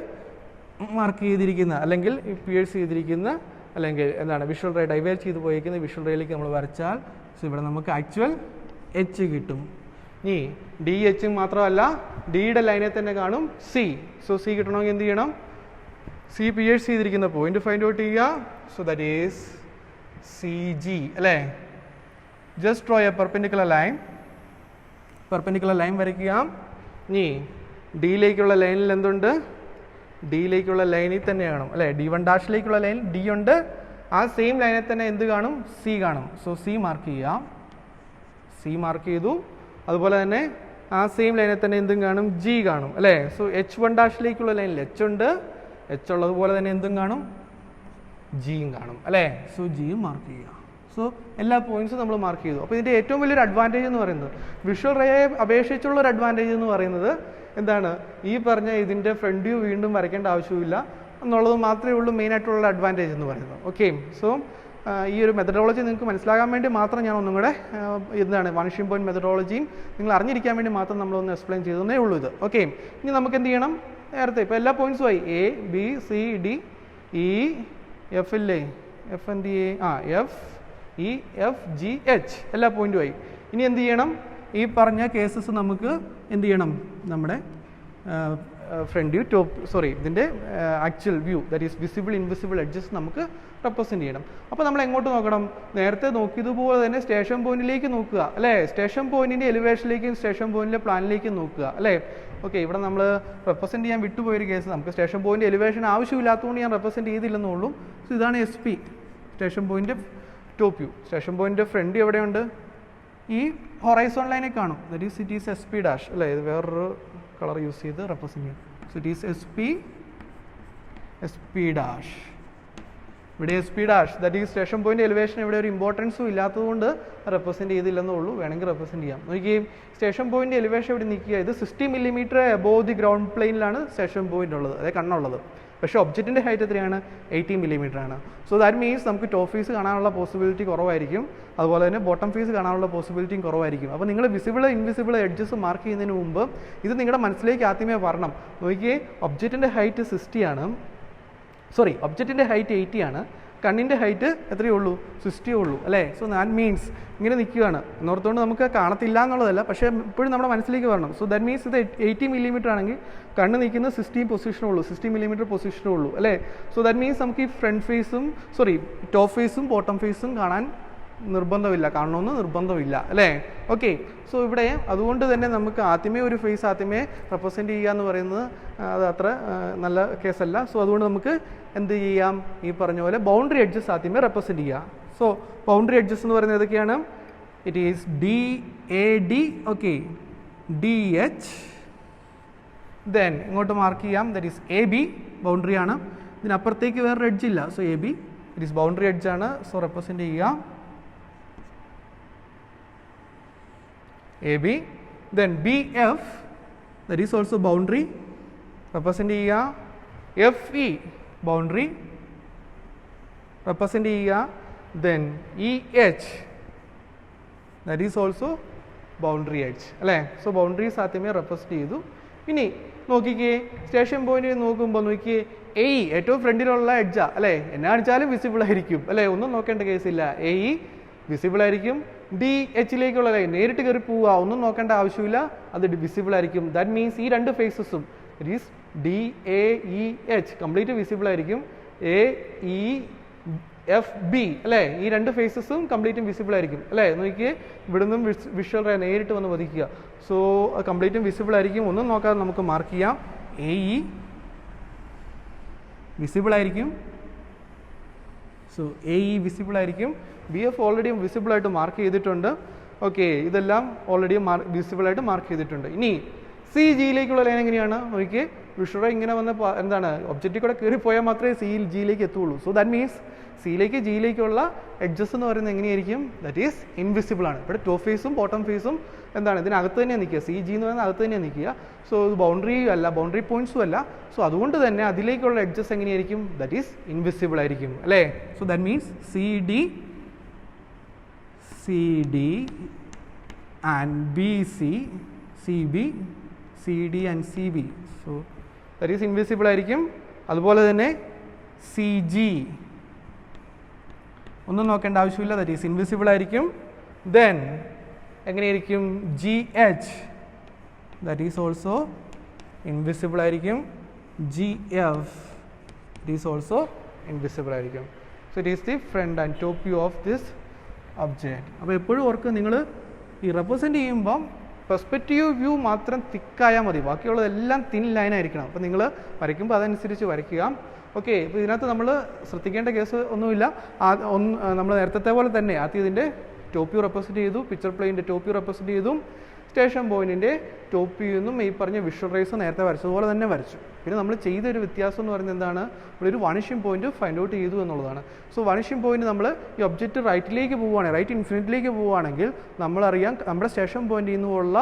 മാർക്ക് ചെയ്തിരിക്കുന്ന അല്ലെങ്കിൽ പിയേഴ്സ് ചെയ്തിരിക്കുന്ന അല്ലെങ്കിൽ എന്താണ് വിഷ്വൽ റേ ഡൈവേർജ് ചെയ്ത് പോയിരിക്കുന്ന വിഷ്വൽ റേയിലേക്ക് നമ്മൾ വരച്ചാൽ സോ ഇവിടെ നമുക്ക് ആക്ച്വൽ H കിട്ടും. ഇനി DH മാത്രമല്ല ഡിയുടെ ലൈനെ തന്നെ കാണും C. സോ C കിട്ടണമെങ്കിൽ എന്ത് ചെയ്യണം? C പിയേഴ്സ് ചെയ്തിരിക്കുന്ന പോയിന്റ് ഫൈൻഡ് ഔട്ട് ചെയ്യുക. സോ ദാറ്റ് ഈസ് CG അല്ലേ. Just draw A perpendicular line വരയ്ക്കുക. ഇനി ഡിയിലേക്കുള്ള ലൈനിൽ എന്തുണ്ട്? ഡിയിലേക്കുള്ള ലൈനിൽ തന്നെ കാണും അല്ലേ. D1 ഡാഷിലേക്കുള്ള ലൈനിൽ D ഉണ്ട്, ആ സെയിം ലൈനിൽ തന്നെ എന്ത് കാണും? C കാണും. സോ C മാർക്ക് ചെയ്യാം. C മാർക്ക് ചെയ്തു. അതുപോലെ തന്നെ ആ സെയിം ലൈനിൽ തന്നെ എന്തും കാണും? G കാണും അല്ലേ. സോ H1 ഡാഷിലേക്കുള്ള ലൈനിൽ H ഉണ്ട്, H ഉള്ളതുപോലെ തന്നെ എന്തും കാണും? Gയും കാണും അല്ലേ. സോ Gയും മാർക്ക് ചെയ്യുക. സോ എല്ലാ പോയിന്റ്സും നമ്മൾ മാർക്ക് ചെയ്തു. അപ്പോൾ ഇതിൻ്റെ ഏറ്റവും വലിയൊരു അഡ്വാൻറ്റേജ് എന്ന് പറയുന്നത് വിഷ്വൽ റേയെ അപേക്ഷിച്ചുള്ള ഒരു അഡ്വാൻറ്റേജ് എന്ന് പറയുന്നത് എന്താണ്? ഈ പറഞ്ഞ ഇതിൻ്റെ ഫ്രണ്ട് വ്യൂ വീണ്ടും വരയ്ക്കേണ്ട ആവശ്യമില്ല എന്നുള്ളത് മാത്രമേ ഉള്ളൂ മെയിനായിട്ടുള്ള അഡ്വാൻറ്റേജ് എന്ന് പറയുന്നത്. ഓക്കെ, സോ ഈ ഒരു മെത്തഡോളജി നിങ്ങൾക്ക് മനസ്സിലാകാൻ വേണ്ടി മാത്രം ഞാൻ ഒന്നും കൂടെ എന്താണ് വണിഷൻ പോയിന്റ് മെത്തഡോളജിയും നിങ്ങൾ അറിഞ്ഞിരിക്കാൻ വേണ്ടി മാത്രം നമ്മളൊന്ന് എക്സ്പ്ലെയിൻ ചെയ്തതേ ഉള്ളൂ ഇത്. ഓക്കെ, ഇനി നമുക്ക് എന്ത് ചെയ്യണം? നേരത്തെ ഇപ്പോൾ എല്ലാ പോയിന്റ്സും ആയി. A B C D E F ഇല്ലേ, F എന്ത് F E F G H എല്ലാ പോയിന്റും ആയി. ഇനി എന്ത് ചെയ്യണം? ഈ പറഞ്ഞ കേസസ് നമുക്ക് എന്ത് ചെയ്യണം? നമ്മുടെ ഫ്രണ്ട് വ്യൂ ഇതിൻ്റെ actual view that is visible invisible edges നമുക്ക് റെപ്രസെൻറ്റ് ചെയ്യണം. അപ്പോൾ നമ്മൾ എങ്ങോട്ട് നോക്കണം? നേരത്തെ നോക്കിയതുപോലെ തന്നെ സ്റ്റേഷൻ പോയിന്റിലേക്ക് നോക്കുക അല്ലേ. സ്റ്റേഷൻ പോയിന്റിൻ്റെ എലിവേഷനിലേക്കും സ്റ്റേഷൻ പോയിന്റിലെ പ്ലാനിലേക്കും നോക്കുക അല്ലേ. ഓക്കെ, ഇവിടെ നമ്മൾ റെപ്രസെൻറ്റ് ചെയ്യാൻ വിട്ടുപോയൊരു കേസ്, നമുക്ക് സ്റ്റേഷൻ പോയിന്റ് എലിവേഷൻ ആവശ്യമില്ലാത്തതുകൊണ്ട് ഞാൻ റെപ്രസെൻറ്റ് ചെയ്തില്ലെന്നുള്ളൂ. സോ ഇതാണ് SP station point top view. Station point front view എവിടെയുണ്ട്? ഈ ഹൊറൈസോൺ ലൈനെ കാണും. That is it is SP dash അല്ലേ, ഇത് വേറൊരു കളർ യൂസ് ചെയ്ത് റെപ്രസെൻറ്റ് ചെയ്യും. So it is SP dash. ഇവിടെ SP ഡാഷ് ദാറ്റ് ഈ സ്റ്റേഷൻ പോയിന്റ് എലിവേഷൻ ഇവിടെ ഒരു ഇമ്പോർട്ടൻസും ഇല്ലാത്തതുകൊണ്ട് റെപ്രസെൻറ്റ് ചെയ്തില്ലെന്നേ ഉള്ളൂ, വേണമെങ്കിൽ റെപ്രസെൻറ്റ് ചെയ്യാം. നോക്കിയും സ്റ്റേഷൻ പോയിന്റ് എലിവേഷൻ ഇവിടെ നിൽക്കുക, ഇത് 60 mm എബോവ് ദി ഗ്രൗണ്ട് പ്ലെയിനിലാണ് സ്റ്റേഷൻ പോയിന്റ് ഉള്ളത്, അതേ കണ്ണുള്ളത്. പക്ഷേ ഒബ്ജക്റ്റിൻ്റെ ഹൈറ്റ് എത്രയാണ്? 80 mm ആണ്. സോ ദാറ്റ് മീൻസ് നമുക്ക് ടോപ്പ് ഫേസ് കാണാനുള്ള പോസിബിലിറ്റി കുറവായിരിക്കും, അതുപോലെ തന്നെ ബോട്ടം ഫേസ് കാണാനുള്ള പോസിബിലിറ്റിയും കുറവായിരിക്കും. അപ്പോൾ നിങ്ങൾ വിസിബിൾ ഇൻവിസിബിൾ എഡ്ജസ് മാർക്ക് ചെയ്യുന്നതിന് മുമ്പ് ഇത് നിങ്ങളുടെ മനസ്സിലേക്ക് ആദ്യമേ വരണം. നോക്കിയേ, ഒബ്ജക്റ്റിൻ്റെ ഹൈറ്റ് 60 ആണ്, സോറി ഒബ്ജക്റ്റിൻ്റെ ഹൈറ്റ് 80 ആണ്, കണ്ണിൻ്റെ ഹൈറ്റ് എത്രയേ ഉള്ളൂ? 60 ഉള്ളൂ അല്ലേ. സോ ദാറ്റ് മീൻസ് ഇങ്ങനെ നിൽക്കുകയാണ് എന്നോർത്തുകൊണ്ട് നമുക്ക് കാണത്തില്ല എന്നുള്ളതല്ല, പക്ഷേ ഇപ്പോഴും നമ്മുടെ മനസ്സിലേക്ക് വരണം. സോ ദാറ്റ് മീൻസ് ഇത് 80 mm ആണെങ്കിൽ കണ്ണ് നിൽക്കുന്ന 60 പൊസിഷനുള്ളൂ, 60 mm പൊസിഷനുള്ളൂ അല്ലേ. സോ ദാറ്റ് മീൻസ് നമുക്ക് ഈ ഫ്രണ്ട് ഫേസും ടോപ്പ് ഫേസും ബോട്ടം ഫേസും കാണാൻ നിർബന്ധമില്ല, കാണണമെന്ന് നിർബന്ധമില്ല അല്ലേ. ഓക്കെ, സോ ഇവിടെ അതുകൊണ്ട് തന്നെ നമുക്ക് ആദ്യമേ ഒരു ഫേസ് ആദ്യമേ റെപ്രസെൻറ്റ് ചെയ്യുക എന്ന് പറയുന്നത് അത് അത്ര നല്ല കേസല്ല. സോ അതുകൊണ്ട് നമുക്ക് എന്ത് ചെയ്യാം, ഈ പറഞ്ഞ പോലെ ബൗണ്ടറി എഡ്ജസ് ആദ്യമേ റെപ്രസെൻറ്റ് ചെയ്യുക. സോ ബൗണ്ടറി എഡ്ജസ് എന്ന് പറയുന്നത് ഏതൊക്കെയാണ്? It is DAD, okay, DH, then ഇങ്ങോട്ട് മാർക്ക് ചെയ്യാം, ദറ്റ് ഈസ് AB ബൗണ്ടറി ആണ്. ഇതിനപ്പുറത്തേക്ക് വേറൊരു എഡ്ജ് ഇല്ല. So AB it is boundary edge ആണ്. സോ റെപ്രസെൻറ്റ് ചെയ്യുക AB, then BF, that is also boundary, represent ചെയ്യുക. FE boundary represent ചെയ്യുക. then EH, that is also boundary edge അല്ലേ. So boundaries ആദ്യമേ represent ചെയ്തു. ഇനി നോക്കിക്കേ, സ്റ്റേഷൻ പോയിന്റ് നോക്കുമ്പോൾ നോക്കിയേ, AE ഏറ്റവും ഫ്രണ്ടിലുള്ള എഡ്ജാ അല്ലേ, എന്നെ കാണിച്ചാലും വിസിബിൾ ആയിരിക്കും അല്ലേ, ഒന്നും നോക്കേണ്ട കേസില്ല. AE വിസിബിൾ ആയിരിക്കും. DH ലൈൻ നേരിട്ട് കയറി പോവുക, ഒന്നും നോക്കേണ്ട ആവശ്യമില്ല, അത് വിസിബിൾ ആയിരിക്കും. ദാറ്റ് മീൻസ് ഈ രണ്ട് ഫേസസും it is DAEH complete visible ആയിരിക്കും. AEFB അല്ലേ, ഈ രണ്ട് ഫേസസും കംപ്ലീറ്റും വിസിബിൾ ആയിരിക്കും അല്ലേ. നോക്കിയേ, ഇവിടെ നിന്നും വിഷ്വൽ നേരിട്ട് വന്ന് പതിക്കുക. സോ കംപ്ലീറ്റും വിസിബിൾ ആയിരിക്കും, ഒന്നും നോക്കാതെ നമുക്ക് മാർക്ക് ചെയ്യാം. AE വിസിബിൾ ആയിരിക്കും. സോ AE വിസിബിൾ ആയിരിക്കും. BF ഓൾറെഡി വിസിബിൾ ആയിട്ട് മാർക്ക് ചെയ്തിട്ടുണ്ട്. ഓക്കെ, ഇതെല്ലാം ഓൾറെഡി വിസിബിൾ ആയിട്ട് മാർക്ക് ചെയ്തിട്ടുണ്ട്. ഇനി CGയിലേക്കുള്ള ലൈൻ എങ്ങനെയാണ് നോക്കിയേ, വിഷ്വൽ ഇങ്ങനെ വന്ന് എന്താണ് ഒബ്ജക്റ്റിൽ കൂടെ കയറി പോയാൽ മാത്രമേ Gയിലേക്ക് എത്തുള്ളൂ. സോ ദാറ്റ് മീൻസ് സിയിലേക്ക് Gയിലേക്കുള്ള എഡ്ജസ് എന്ന് പറയുന്നത് എങ്ങനെയായിരിക്കും? ദാറ്റ് ഈസ് ഇൻവിസിബിൾ ആണ്. ഇവിടെ ടോപ്പ് ഫേസും ബോട്ടം ഫേസും എന്താണ് ഇതിനകത്ത് തന്നെ നിൽക്കുക, CG എന്ന് പറയുന്നത് അകത്ത് തന്നെ നിൽക്കുക. സോ ഇത് ബൗണ്ടറി അല്ല, ബൗണ്ടറി പോയിന്റ്സും അല്ല. സോ അതുകൊണ്ട് തന്നെ അതിലേക്കുള്ള എഡ്ജസ് എങ്ങനെയായിരിക്കും? ദാറ്റ് ഈസ് ഇൻവിസിബിൾ ആയിരിക്കും അല്ലേ. So that means CD and BC, CB, CD and CB. So that is invisible ആയിരിക്കും. അതുപോലെ തന്നെ CG ഒന്നും നോക്കേണ്ട ആവശ്യമില്ല, ദാറ്റ് ഈസ് ഇൻവിസിബിൾ ആയിരിക്കും. ദെൻ എങ്ങനെയായിരിക്കും? GH, that is also invisible ആയിരിക്കും. GF, it is also invisible ആയിരിക്കും. So it is the front and top view of this object. അപ്പോൾ എപ്പോഴും ഓർക്ക് നിങ്ങൾ ഈ റെപ്രസെൻറ്റ് ചെയ്യുമ്പം പെർസ്പെക്റ്റീവ് വ്യൂ മാത്രം തിക്കായാൽ മതി, ബാക്കിയുള്ളതെല്ലാം തിൻ ലൈൻ ആയിരിക്കണം. അപ്പോൾ നിങ്ങൾ വരയ്ക്കുമ്പോൾ അതനുസരിച്ച് വരയ്ക്കുക. ഓക്കെ, ഇപ്പോൾ ഇതിനകത്ത് നമ്മൾ ശ്രദ്ധിക്കേണ്ട കേസ് ഒന്നുമില്ല. നമ്മൾ നേരത്തെ പോലെ തന്നെ ആദ്യം ഇതിൻ്റെ ടോപ്പ് വ്യൂ റെപ്രസെൻറ്റ് ചെയ്തു, പിക്ചർ പ്ലെയിൻ്റെ ടോപ്പ് വ്യൂ റെപ്രസെൻറ്റ് ചെയ്തു, സ്റ്റേഷൻ പോയിന്റിൻ്റെ ടോപ്പ് വ്യൂ എന്നും ഈ പറഞ്ഞ വിഷ്വൽ റേസ് നേരത്തെ വരച്ചതുപോലെ തന്നെ വരച്ചു. പിന്നെ നമ്മൾ ചെയ്തൊരു വ്യത്യാസം എന്ന് പറയുന്നത് എന്താണ്? ഇവിടെ ഒരു വണിഷിംഗ് പോയിന്റ് ഫൈൻഡ് ഔട്ട് ചെയ്തു എന്നുള്ളതാണ്. സോ വണിഷിംഗ് പോയിന്റ് നമ്മൾ ഈ ഒബ്ജക്റ്റ് റൈറ്റിലേക്ക് പോവുകയാണെങ്കിൽ, റൈറ്റ് ഇൻഫിനിറ്റിലേക്ക് പോവുകയാണെങ്കിൽ നമ്മളറിയാം നമ്മുടെ സ്റ്റേഷൻ പോയിന്റിൽ നിന്നുള്ള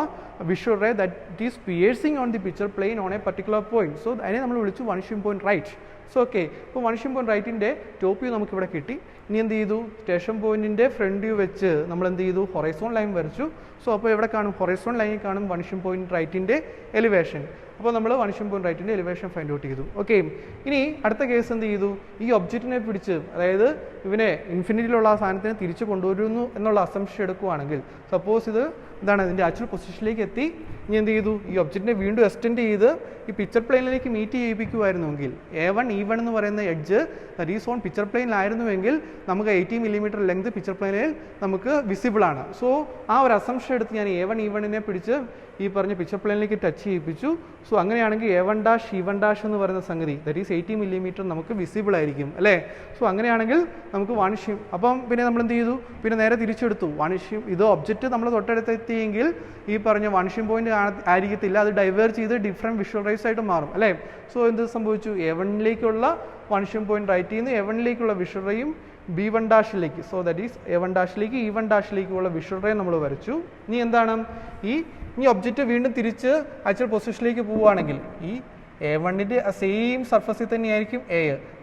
visual ray that is piercing on the picture plane on a particular point. So അതിനെ നമ്മൾ വിളിച്ചു vanishing point right. So okay, ഇപ്പോൾ വണിഷിംഗ് പോയിന്റ് റൈറ്റിൻ്റെ ടോപ്പ് വ്യൂ നമുക്കിവിടെ കിട്ടി. ഇനി എന്ത് ചെയ്തു? സ്റ്റേഷൻ പോയിന്റിൻ്റെ ഫ്രണ്ട് വ്യൂ വെച്ച് നമ്മൾ എന്ത് ചെയ്തു? ഹൊറൈസോൺ ലൈൻ വരച്ചു. സോ അപ്പോൾ എവിടെ കാണും? ഹൊറൈസോൺ ലൈനിൽ കാണും വണിഷിംഗ് പോയിന്റ് റൈറ്റിൻ്റെ എലിവേഷൻ. അപ്പോൾ നമ്മൾ വണിഷിംഗ് പോയിന്റ് റൈറ്റിൻ്റെ എലിവേഷൻ ഫൈൻഡ് ഔട്ട് ചെയ്തു. ഓക്കെ, ഇനി അടുത്ത കേസ് എന്ത് ചെയ്തു? ഈ ഒബ്ജക്റ്റിനെ പിടിച്ച്, അതായത് ഇവനെ ഇൻഫിനിറ്റിയിലുള്ള ആ സാധനത്തിനെ തിരിച്ച് കൊണ്ടുവരുന്നു എന്നുള്ള അസംഷൻ എടുക്കുകയാണെങ്കിൽ, സപ്പോസ് ഇത് എന്താണ് ഇതിൻ്റെ ആക്ച്വൽ പൊസിഷനിലേക്ക് എത്തി, ഇനി എന്ത് ചെയ്തു? ഈ ഒബ്ജക്റ്റിനെ വീണ്ടും എക്സ്റ്റെൻഡ് ചെയ്ത് ഈ പിക്ചർ പ്ലെയിനിലേക്ക് മീറ്റ് ചെയ്യിപ്പിക്കുമായിരുന്നുവെങ്കിൽ, A1 E1 എന്ന് പറയുന്ന edge that is on picture പ്ലെയിനിലായിരുന്നുവെങ്കിൽ നമുക്ക് 80 mm ലെങ്ത് പിക്ചർ പ്ലെയിനിൽ നമുക്ക് വിസിബിൾ ആണ്. സോ ആ ഒരു അസംഷൻ എടുത്ത് ഞാൻ A1 E1നെ പിടിച്ച് ഈ പറഞ്ഞ പിക്ചർ പ്ലെയിനിലേക്ക് ടച്ച് ചെയ്യിപ്പിച്ചു. സോ അങ്ങനെയാണെങ്കിൽ A1' എന്ന് പറയുന്ന സംഗതി ദാറ്റ് ഈസ് 80 മില്ലിമീറ്റർ നമുക്ക് വിസിബിൾ ആയിരിക്കും അല്ലേ. സോ അങ്ങനെയാണെങ്കിൽ നമുക്ക് വാണിഷ്യം. അപ്പം പിന്നെ നമ്മൾ എന്ത് ചെയ്തു, പിന്നെ നേരെ തിരിച്ചെടുത്തു. വാണിഷ്യം ഇത് ഒബ്ജക്റ്റ് നമ്മൾ തൊട്ടടുത്തെത്തിയെങ്കിൽ ഈ പറഞ്ഞ വാണിഷ്യം പോയിന്റ് ആയിരിക്കത്തില്ല, അത് ഡൈവേർജ് ചെയ്ത് ഡിഫറെൻറ്റ് വിഷ്വൽ റേസ് ആയിട്ട് മാറും അല്ലേ. സോ എന്ത് സംഭവിച്ചു, A1ലേക്കുള്ള വാണിഷ്യം പോയിന്റ് റൈറ്റ് ചെയ്യുന്നു, A1ലേക്കുള്ള വിഷ്വൽ റേയും B1' so that is A1' E1'ലേക്കുള്ള വിഷ്വൽ റേ നമ്മൾ വരച്ചു. ഇനി എന്താണ്, ഈ ഒബ്ജക്റ്റ് വീണ്ടും തിരിച്ച് ആക്ച്വൽ പൊസിഷനിലേക്ക് പോവുകയാണെങ്കിൽ ഈ A1ൻ്റെ സെയിം സർഫസിൽ തന്നെയായിരിക്കും A,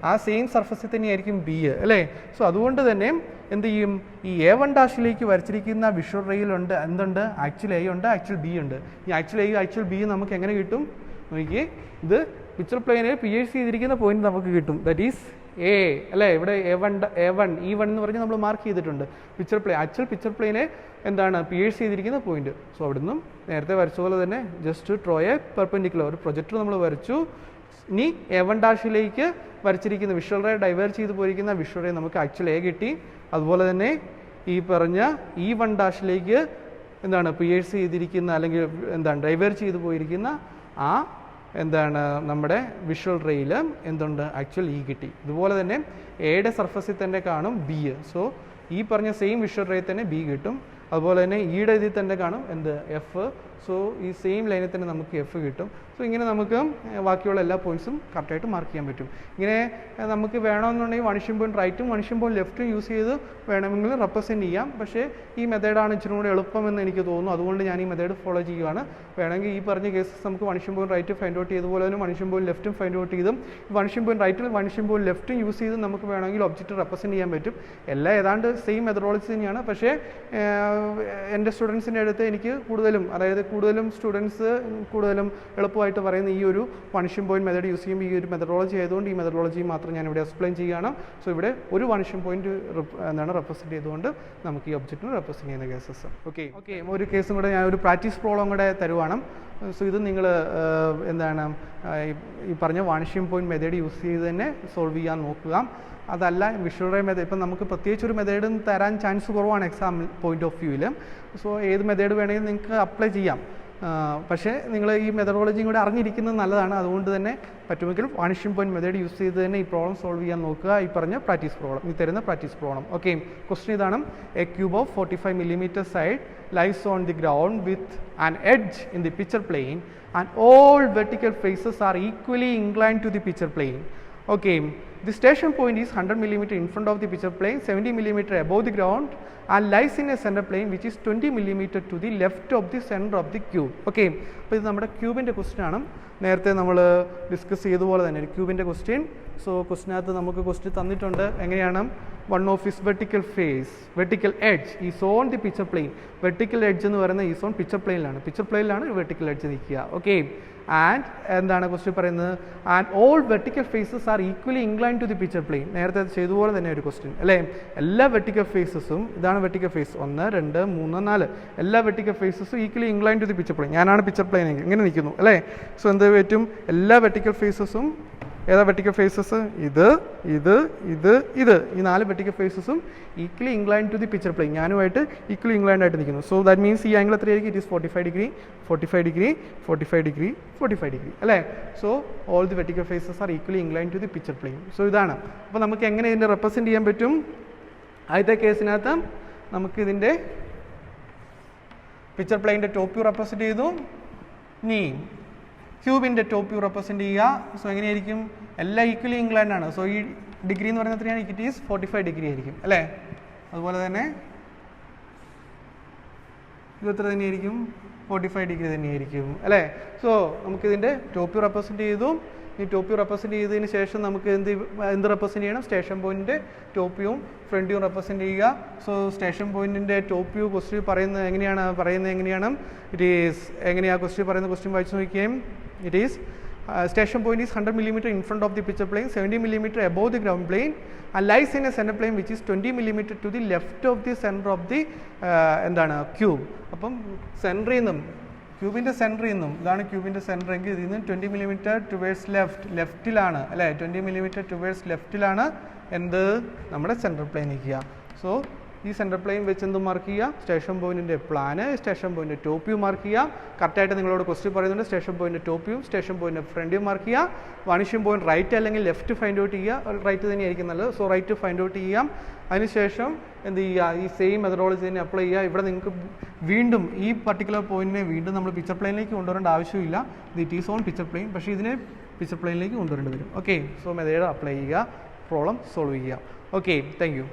ആ സെയിം സർഫസിൽ തന്നെയായിരിക്കും B അല്ലേ. സോ അതുകൊണ്ട് തന്നെ എന്ത് ചെയ്യും, ഈ A1' വരച്ചിരിക്കുന്ന വിഷ്വൽ റേയിലുണ്ട് എന്തുണ്ട്, ആക്ച്വൽ A ഉണ്ട്, ആക്ച്വൽ B ഉണ്ട്. ഈ ആക്ച്വൽ A ആക്ച്വൽ B നമുക്ക് എങ്ങനെ കിട്ടും നോക്കിയേ, ഇത് പിക്ചർ പ്ലെയിനിൽ PHC ചെയ്തിരിക്കുന്ന പോയിന്റ് നമുക്ക് കിട്ടും, ദാറ്റ് ഈസ് A അല്ലേ. ഇവിടെ A1 E1 എന്ന് പറഞ്ഞ് നമ്മൾ മാർക്ക് ചെയ്തിട്ടുണ്ട് പിക്ചർ പ്ലെയിൻ, ആക്ച്വൽ പിക്ചർ പ്ലെയിനെ എന്താണ് PHC ചെയ്തിരിക്കുന്ന പോയിന്റ്. സോ അവിടെ നിന്നും നേരത്തെ വരച്ച പോലെ തന്നെ ജസ്റ്റ് ഡ്രോ എ പെർപെൻഡിക്കുലർ ഒരു പ്രൊജക്ടർ നമ്മൾ വരച്ചു. ഇനി A1' വരച്ചിരിക്കുന്ന വിഷ്വൽ റേ ഡൈവേർജ് ചെയ്ത് പോയിരിക്കുന്ന വിഷ്വൽ റേ നമുക്ക് ആക്ച്വൽ A കിട്ടി. അതുപോലെ തന്നെ ഈ പറഞ്ഞ E1' എന്താണ് PHC ചെയ്തിരിക്കുന്ന അല്ലെങ്കിൽ എന്താണ് ഡൈവേർജ് ചെയ്ത് പോയിരിക്കുന്ന ആ എന്താണ് നമ്മുടെ വിഷ്വൽ റേയിൽ എന്തുണ്ട്, ആക്ച്വൽ E കിട്ടി. ഇതുപോലെ തന്നെ എയുടെ സർഫസിൽ തന്നെ കാണും B. സോ ഈ പറഞ്ഞ സെയിം വിഷ്വൽ റേ തന്നെ B കിട്ടും. അതുപോലെ തന്നെ ഈയുടെ ഇതിൽ തന്നെ കാണും എന്ത് F. സോ ഈ സെയിം ലൈനിൽ തന്നെ നമുക്ക് F കിട്ടും. സോ ഇങ്ങനെ നമുക്ക് ബാക്കിയുള്ള എല്ലാ പോയിന്റ്സും കറക്റ്റായിട്ട് മാർക്ക് ചെയ്യാൻ പറ്റും. ഇങ്ങനെ നമുക്ക് വേണമെന്നുണ്ടെങ്കിൽ വാണിഷ്യം പോയിന്റ് റൈറ്റും വാണിഷ്യം പോയിന്റ് ലെഫ്റ്റും യൂസ് ചെയ്ത് വേണമെങ്കിൽ റെപ്രസെൻറ്റ് ചെയ്യാം. പക്ഷേ ഈ മെത്തേഡാണ് ഇച്ചിരി കൂടി എളുപ്പമെന്ന് എനിക്ക് തോന്നുന്നു, അതുകൊണ്ട് ഞാൻ ഈ മെത്തേഡ് ഫോളോ ചെയ്യുകയാണ്. വേണമെങ്കിൽ ഈ പറഞ്ഞ കേസസ് നമുക്ക് വാണിഷ്യം പോയിന്റ് റൈറ്റ് ഫൈൻഡ് ഔട്ട് ചെയ്തതുപോലെ തന്നെ വാണിഷ്യം പോയിന്റ് ലെഫ്റ്റും ഫൈൻഡ് ഔട്ട് ചെയ്തും വാണിഷ്യം പോയിന്റ് റൈറ്റിൽ വാണിഷ്യം പോയിന്റ് ലെഫ്റ്റും യൂസ് ചെയ്ത് നമുക്ക് വേണമെങ്കിൽ ഒബ്ജക്റ്റ് റെപ്രസെൻറ്റ് ചെയ്യാൻ പറ്റും. എല്ലാം ഏതാണ്ട് സെയിം മെത്തഡോളജി തന്നെയാണ്. പക്ഷേ എൻ്റെ സ്റ്റുഡൻസിൻ്റെ അടുത്ത് എനിക്ക് കൂടുതലും സ്റ്റുഡൻസ് കൂടുതലും എളുപ്പമായിട്ട് പറയുന്ന ഈ ഒരു വാണിഷ്യം പോയിന്റ് മെത്തേഡ് യൂസ് ചെയ്യുമ്പോൾ ഈ ഒരു മെത്തഡോളജി ആയതുകൊണ്ട് ഈ മെത്തഡോളജി മാത്രം ഞാൻ ഇവിടെ എക്സ്പ്ലെയിൻ ചെയ്യുകയാണ്. സോ ഇവിടെ ഒരു വാണിഷ്യം പോയിന്റ് റെപ്രസെൻറ്റ് ചെയ്തുകൊണ്ട് നമുക്ക് ഈ ഒബ്ജക്റ്റിന് റെപ്രസെൻറ്റ് ചെയ്യുന്ന കേസസ്. ഓക്കെ ഒരു കേസും കൂടെ ഞാൻ ഒരു പ്രാക്ടീസ് പ്രോബ്ലം കൂടെ തരുവാണ്. സോ ഇത് നിങ്ങൾ എന്താണ് ഈ പറഞ്ഞ വാണിഷ്യം പോയിന്റ് മെത്തേഡ് യൂസ് ചെയ്ത് തന്നെ സോൾവ് ചെയ്യാൻ നോക്കുക. അതല്ല വിഷ്വൽ റേ മെത്തേഡ്, ഇപ്പം നമുക്ക് പ്രത്യേകിച്ച് ഒരു മെത്തേഡ് തരാൻ ചാൻസ് കുറവാണ് എക്സാം പോയിന്റ് ഓഫ് വ്യൂവിൽ. സോ ഏത് മെത്തേഡ് വേണമെങ്കിലും നിങ്ങൾക്ക് അപ്ലൈ ചെയ്യാം. പക്ഷേ നിങ്ങൾ ഈ മെത്തഡോളജിയും കൂടെ അറിഞ്ഞിരിക്കുന്നത് നല്ലതാണ്. അതുകൊണ്ട് തന്നെ പറ്റുമെങ്കിൽ വാണിഷ്യം പോയിന്റ് മെത്തേഡ് യൂസ് ചെയ്ത് തന്നെ ഈ പ്രോബ്ലം സോൾവ് ചെയ്യാൻ നോക്കുക. ഈ പറഞ്ഞ പ്രാക്ടീസ് പ്രോബ്ലം, ഈ തരുന്ന പ്രാക്ടീസ് പ്രോബ്ലം. ഓക്കെ, ക്വസ്റ്റ്യൻ ഇതാണ്. A cube of 45 millimeter side lies on the ground with an edge in the picture plane and all vertical faces are equally inclined to the picture plane. Okay, the station point is 100 millimeter in front of the picture plane, 70 millimeter above the ground and lies in a center plane which is 20 millimeter to the left of the center of the cube. Okay, അപ്പോൾ ഇത് നമ്മുടെ ക്യൂബിൻ്റെ question ആണ്. നേരത്തെ നമ്മൾ discuss ചെയ്തതുപോലെ തന്നെ ഒരു ക്യൂബിൻ്റെ question. So ക്വസ്റ്റിനകത്ത് നമുക്ക് ക്വസ്റ്റ്യൻ തന്നിട്ടുണ്ട് എങ്ങനെയാണ്, one of his vertical edge is on the picture plane. Vertical edge എന്ന് പറയുന്നത് ഈസ് ഓൺ പിക്ചർ പ്ലെയിനിലാണ് വെർട്ടിക്കൽ എഡ്ജ് നിൽക്കുക. ഓക്കെ, ആൻഡ് എന്താണ് ക്വസ്റ്റ്യൻ പറയുന്നത്, and all vertical faces are equally inclined to the picture plane. നേരത്തെ ചെയ്തതുപോലെ തന്നെ ഒരു ക്വസ്റ്റ്യൻ അല്ലേ. എല്ലാ വെർട്ടിക്കൽ ഫേസസും, ഇതാണ് വെർട്ടിക്കൽ ഫേസ് 1 2 3 4, എല്ലാ വെർട്ടിക്കൽ ഫേസസും equally inclined to the picture plane. ഞാനാണ് പിക്ചർ പ്ലെയിൻ ഇങ്ങനെ നിൽക്കുന്നു അല്ലേ. സോ എന്ത് പറ്റും, എല്ലാ വെർട്ടിക്കൽ ഫേസസും, ഏതാ വെർട്ടിക്കൽ ഫേസസ്, ഇത് ഈ 4 വെർട്ടിക്കൽ ഫേസസും equally inclined to the picture plane, ഞാനുമായിട്ട് ഈക്വലി ഇൻക്ലൈൻഡ് ആയിട്ട് നിൽക്കുന്നു. സോ ദാറ്റ് മീൻസ് ഈ ആംഗിൾ എത്രയായിരിക്കും, it is 45 degree 45 degree 45 degree 45 degree അല്ലേ. So all the vertical faces are equally inclined to the picture plane. So ഇതാണ്. അപ്പോൾ നമുക്ക് എങ്ങനെ ഇതിനെ റെപ്രസെൻറ്റ് ചെയ്യാൻ പറ്റും. ആദ്യത്തെ കേസിനകത്ത് നമുക്ക് ഇതിൻ്റെ പിക്ചർ പ്ലെയിൻ്റെ ടോപ്പ് വ്യൂ റെപ്രസെൻറ്റ് ചെയ്തു. ഇനി ക്യൂബിൻ്റെ ടോപ്പ് വ്യൂ റെപ്രസെൻറ്റ് ചെയ്യുക. സോ എങ്ങനെയായിരിക്കും, എല്ലാം ഈക്വലി ഇൻക്ലൈൻഡ് ആണ്. സോ ഈ ഡിഗ്രി എന്ന് പറയുന്നത് എത്രയാണ്, ഇറ്റ് ഈസ് 45 degree ആയിരിക്കും അല്ലേ. അതുപോലെ തന്നെ ഇത് എത്ര തന്നെയായിരിക്കും, 45 degree തന്നെയായിരിക്കും അല്ലേ. സോ നമുക്കിതിൻ്റെ ടോപ്പ് വ്യൂ റെപ്രസെൻറ്റ് ചെയ്തു. ഈ ടോപ്പ് വ്യൂ റെപ്രസെൻറ്റ് ചെയ്തതിന് ശേഷം നമുക്ക് എന്ത് റെപ്രസെൻറ്റ് ചെയ്യണം, സ്റ്റേഷൻ പോയിൻറ്റിൻ്റെ ടോപ്പ് വ്യൂവും ഫ്രണ്ട് വ്യൂ റെപ്രസെൻറ്റ് ചെയ്യുക. സോ സ്റ്റേഷൻ പോയിൻറ്റിൻ്റെ ടോപ്പ് വ്യൂ ക്വസ്റ്റ്യൻ പറയുന്നത് എങ്ങനെയാണ്, ഇറ്റ് ഈസ് എങ്ങനെയാണ് ക്വസ്റ്റ്യൻ പറയുന്ന, ക്വസ്റ്റ്യൻ വായിച്ച് നോക്കിയും. It is station point is 100 millimeter in front of the picture plane, 70 millimeter above the ground plane and lies in a center plane which is 20 millimeter to the left of the center of the എന്താണ് cube. അപ്പം സെൻറ്ററിൽ നിന്നും ക്യൂബിൻ്റെ സെൻറ്ററിൽ നിന്നും, ഇതാണ് ക്യൂബിൻ്റെ centre എങ്കിൽ ഇതിൽ നിന്ന് 20 millimeter ടുവേഴ്സ് ലെഫ്റ്റിലാണ് അല്ലേ. 20 millimeter ടുവേഴ്സ് ലെഫ്റ്റിലാണ് എന്ത്, നമ്മുടെ സെൻട്രൽ പ്ലെയിൻ നിൽക്കുക. സോ ഈ സെൻറ്റർ പ്ലെയിൻ വെച്ച് എന്ത് മാർക്ക് ചെയ്യുക, സ്റ്റേഷൻ പോയിൻറ്റിൻ്റെ plan, station point top view mark ചെയ്യുക. കറക്റ്റായിട്ട് നിങ്ങളോട് ക്വസ്റ്റ്യൻ പറയുന്നുണ്ട്, station point top view, station point front view mark ചെയ്യുക. വാണിഷിംഗ് പോയിൻറ്റ് റൈറ്റ് അല്ലെങ്കിൽ ലെഫ്റ്റ് ഫൈൻഡ് ഔട്ട് ചെയ്യുക. റൈറ്റ് തന്നെയായിരിക്കും നല്ലത്, സോ റൈറ്റ് ഫൈൻഡ് ഔട്ട് ചെയ്യാം. അതിനുശേഷം എന്ത് ചെയ്യുക, ഈ സെയിം മെത്തഡോളജി തന്നെ അപ്ലൈ ചെയ്യുക. ഇവിടെ നിങ്ങൾക്ക് വീണ്ടും ഈ പർട്ടിക്കുലർ പോയിന്റിനെ വീണ്ടും നമ്മൾ പിക്ചർ പ്ലെയിനിലേക്ക് കൊണ്ടുവരേണ്ട ആവശ്യമില്ല. It is on picture plain, പക്ഷേ ഇതിനെ പിക്ചർ പ്ലെയിനിലേക്ക് കൊണ്ടുവരേണ്ടി വരും. ഓക്കെ, സോ മെത്തേഡ് അപ്ലൈ ചെയ്യുക, പ്രോബ്ലം സോൾവ് ചെയ്യുക. Okay, thank you.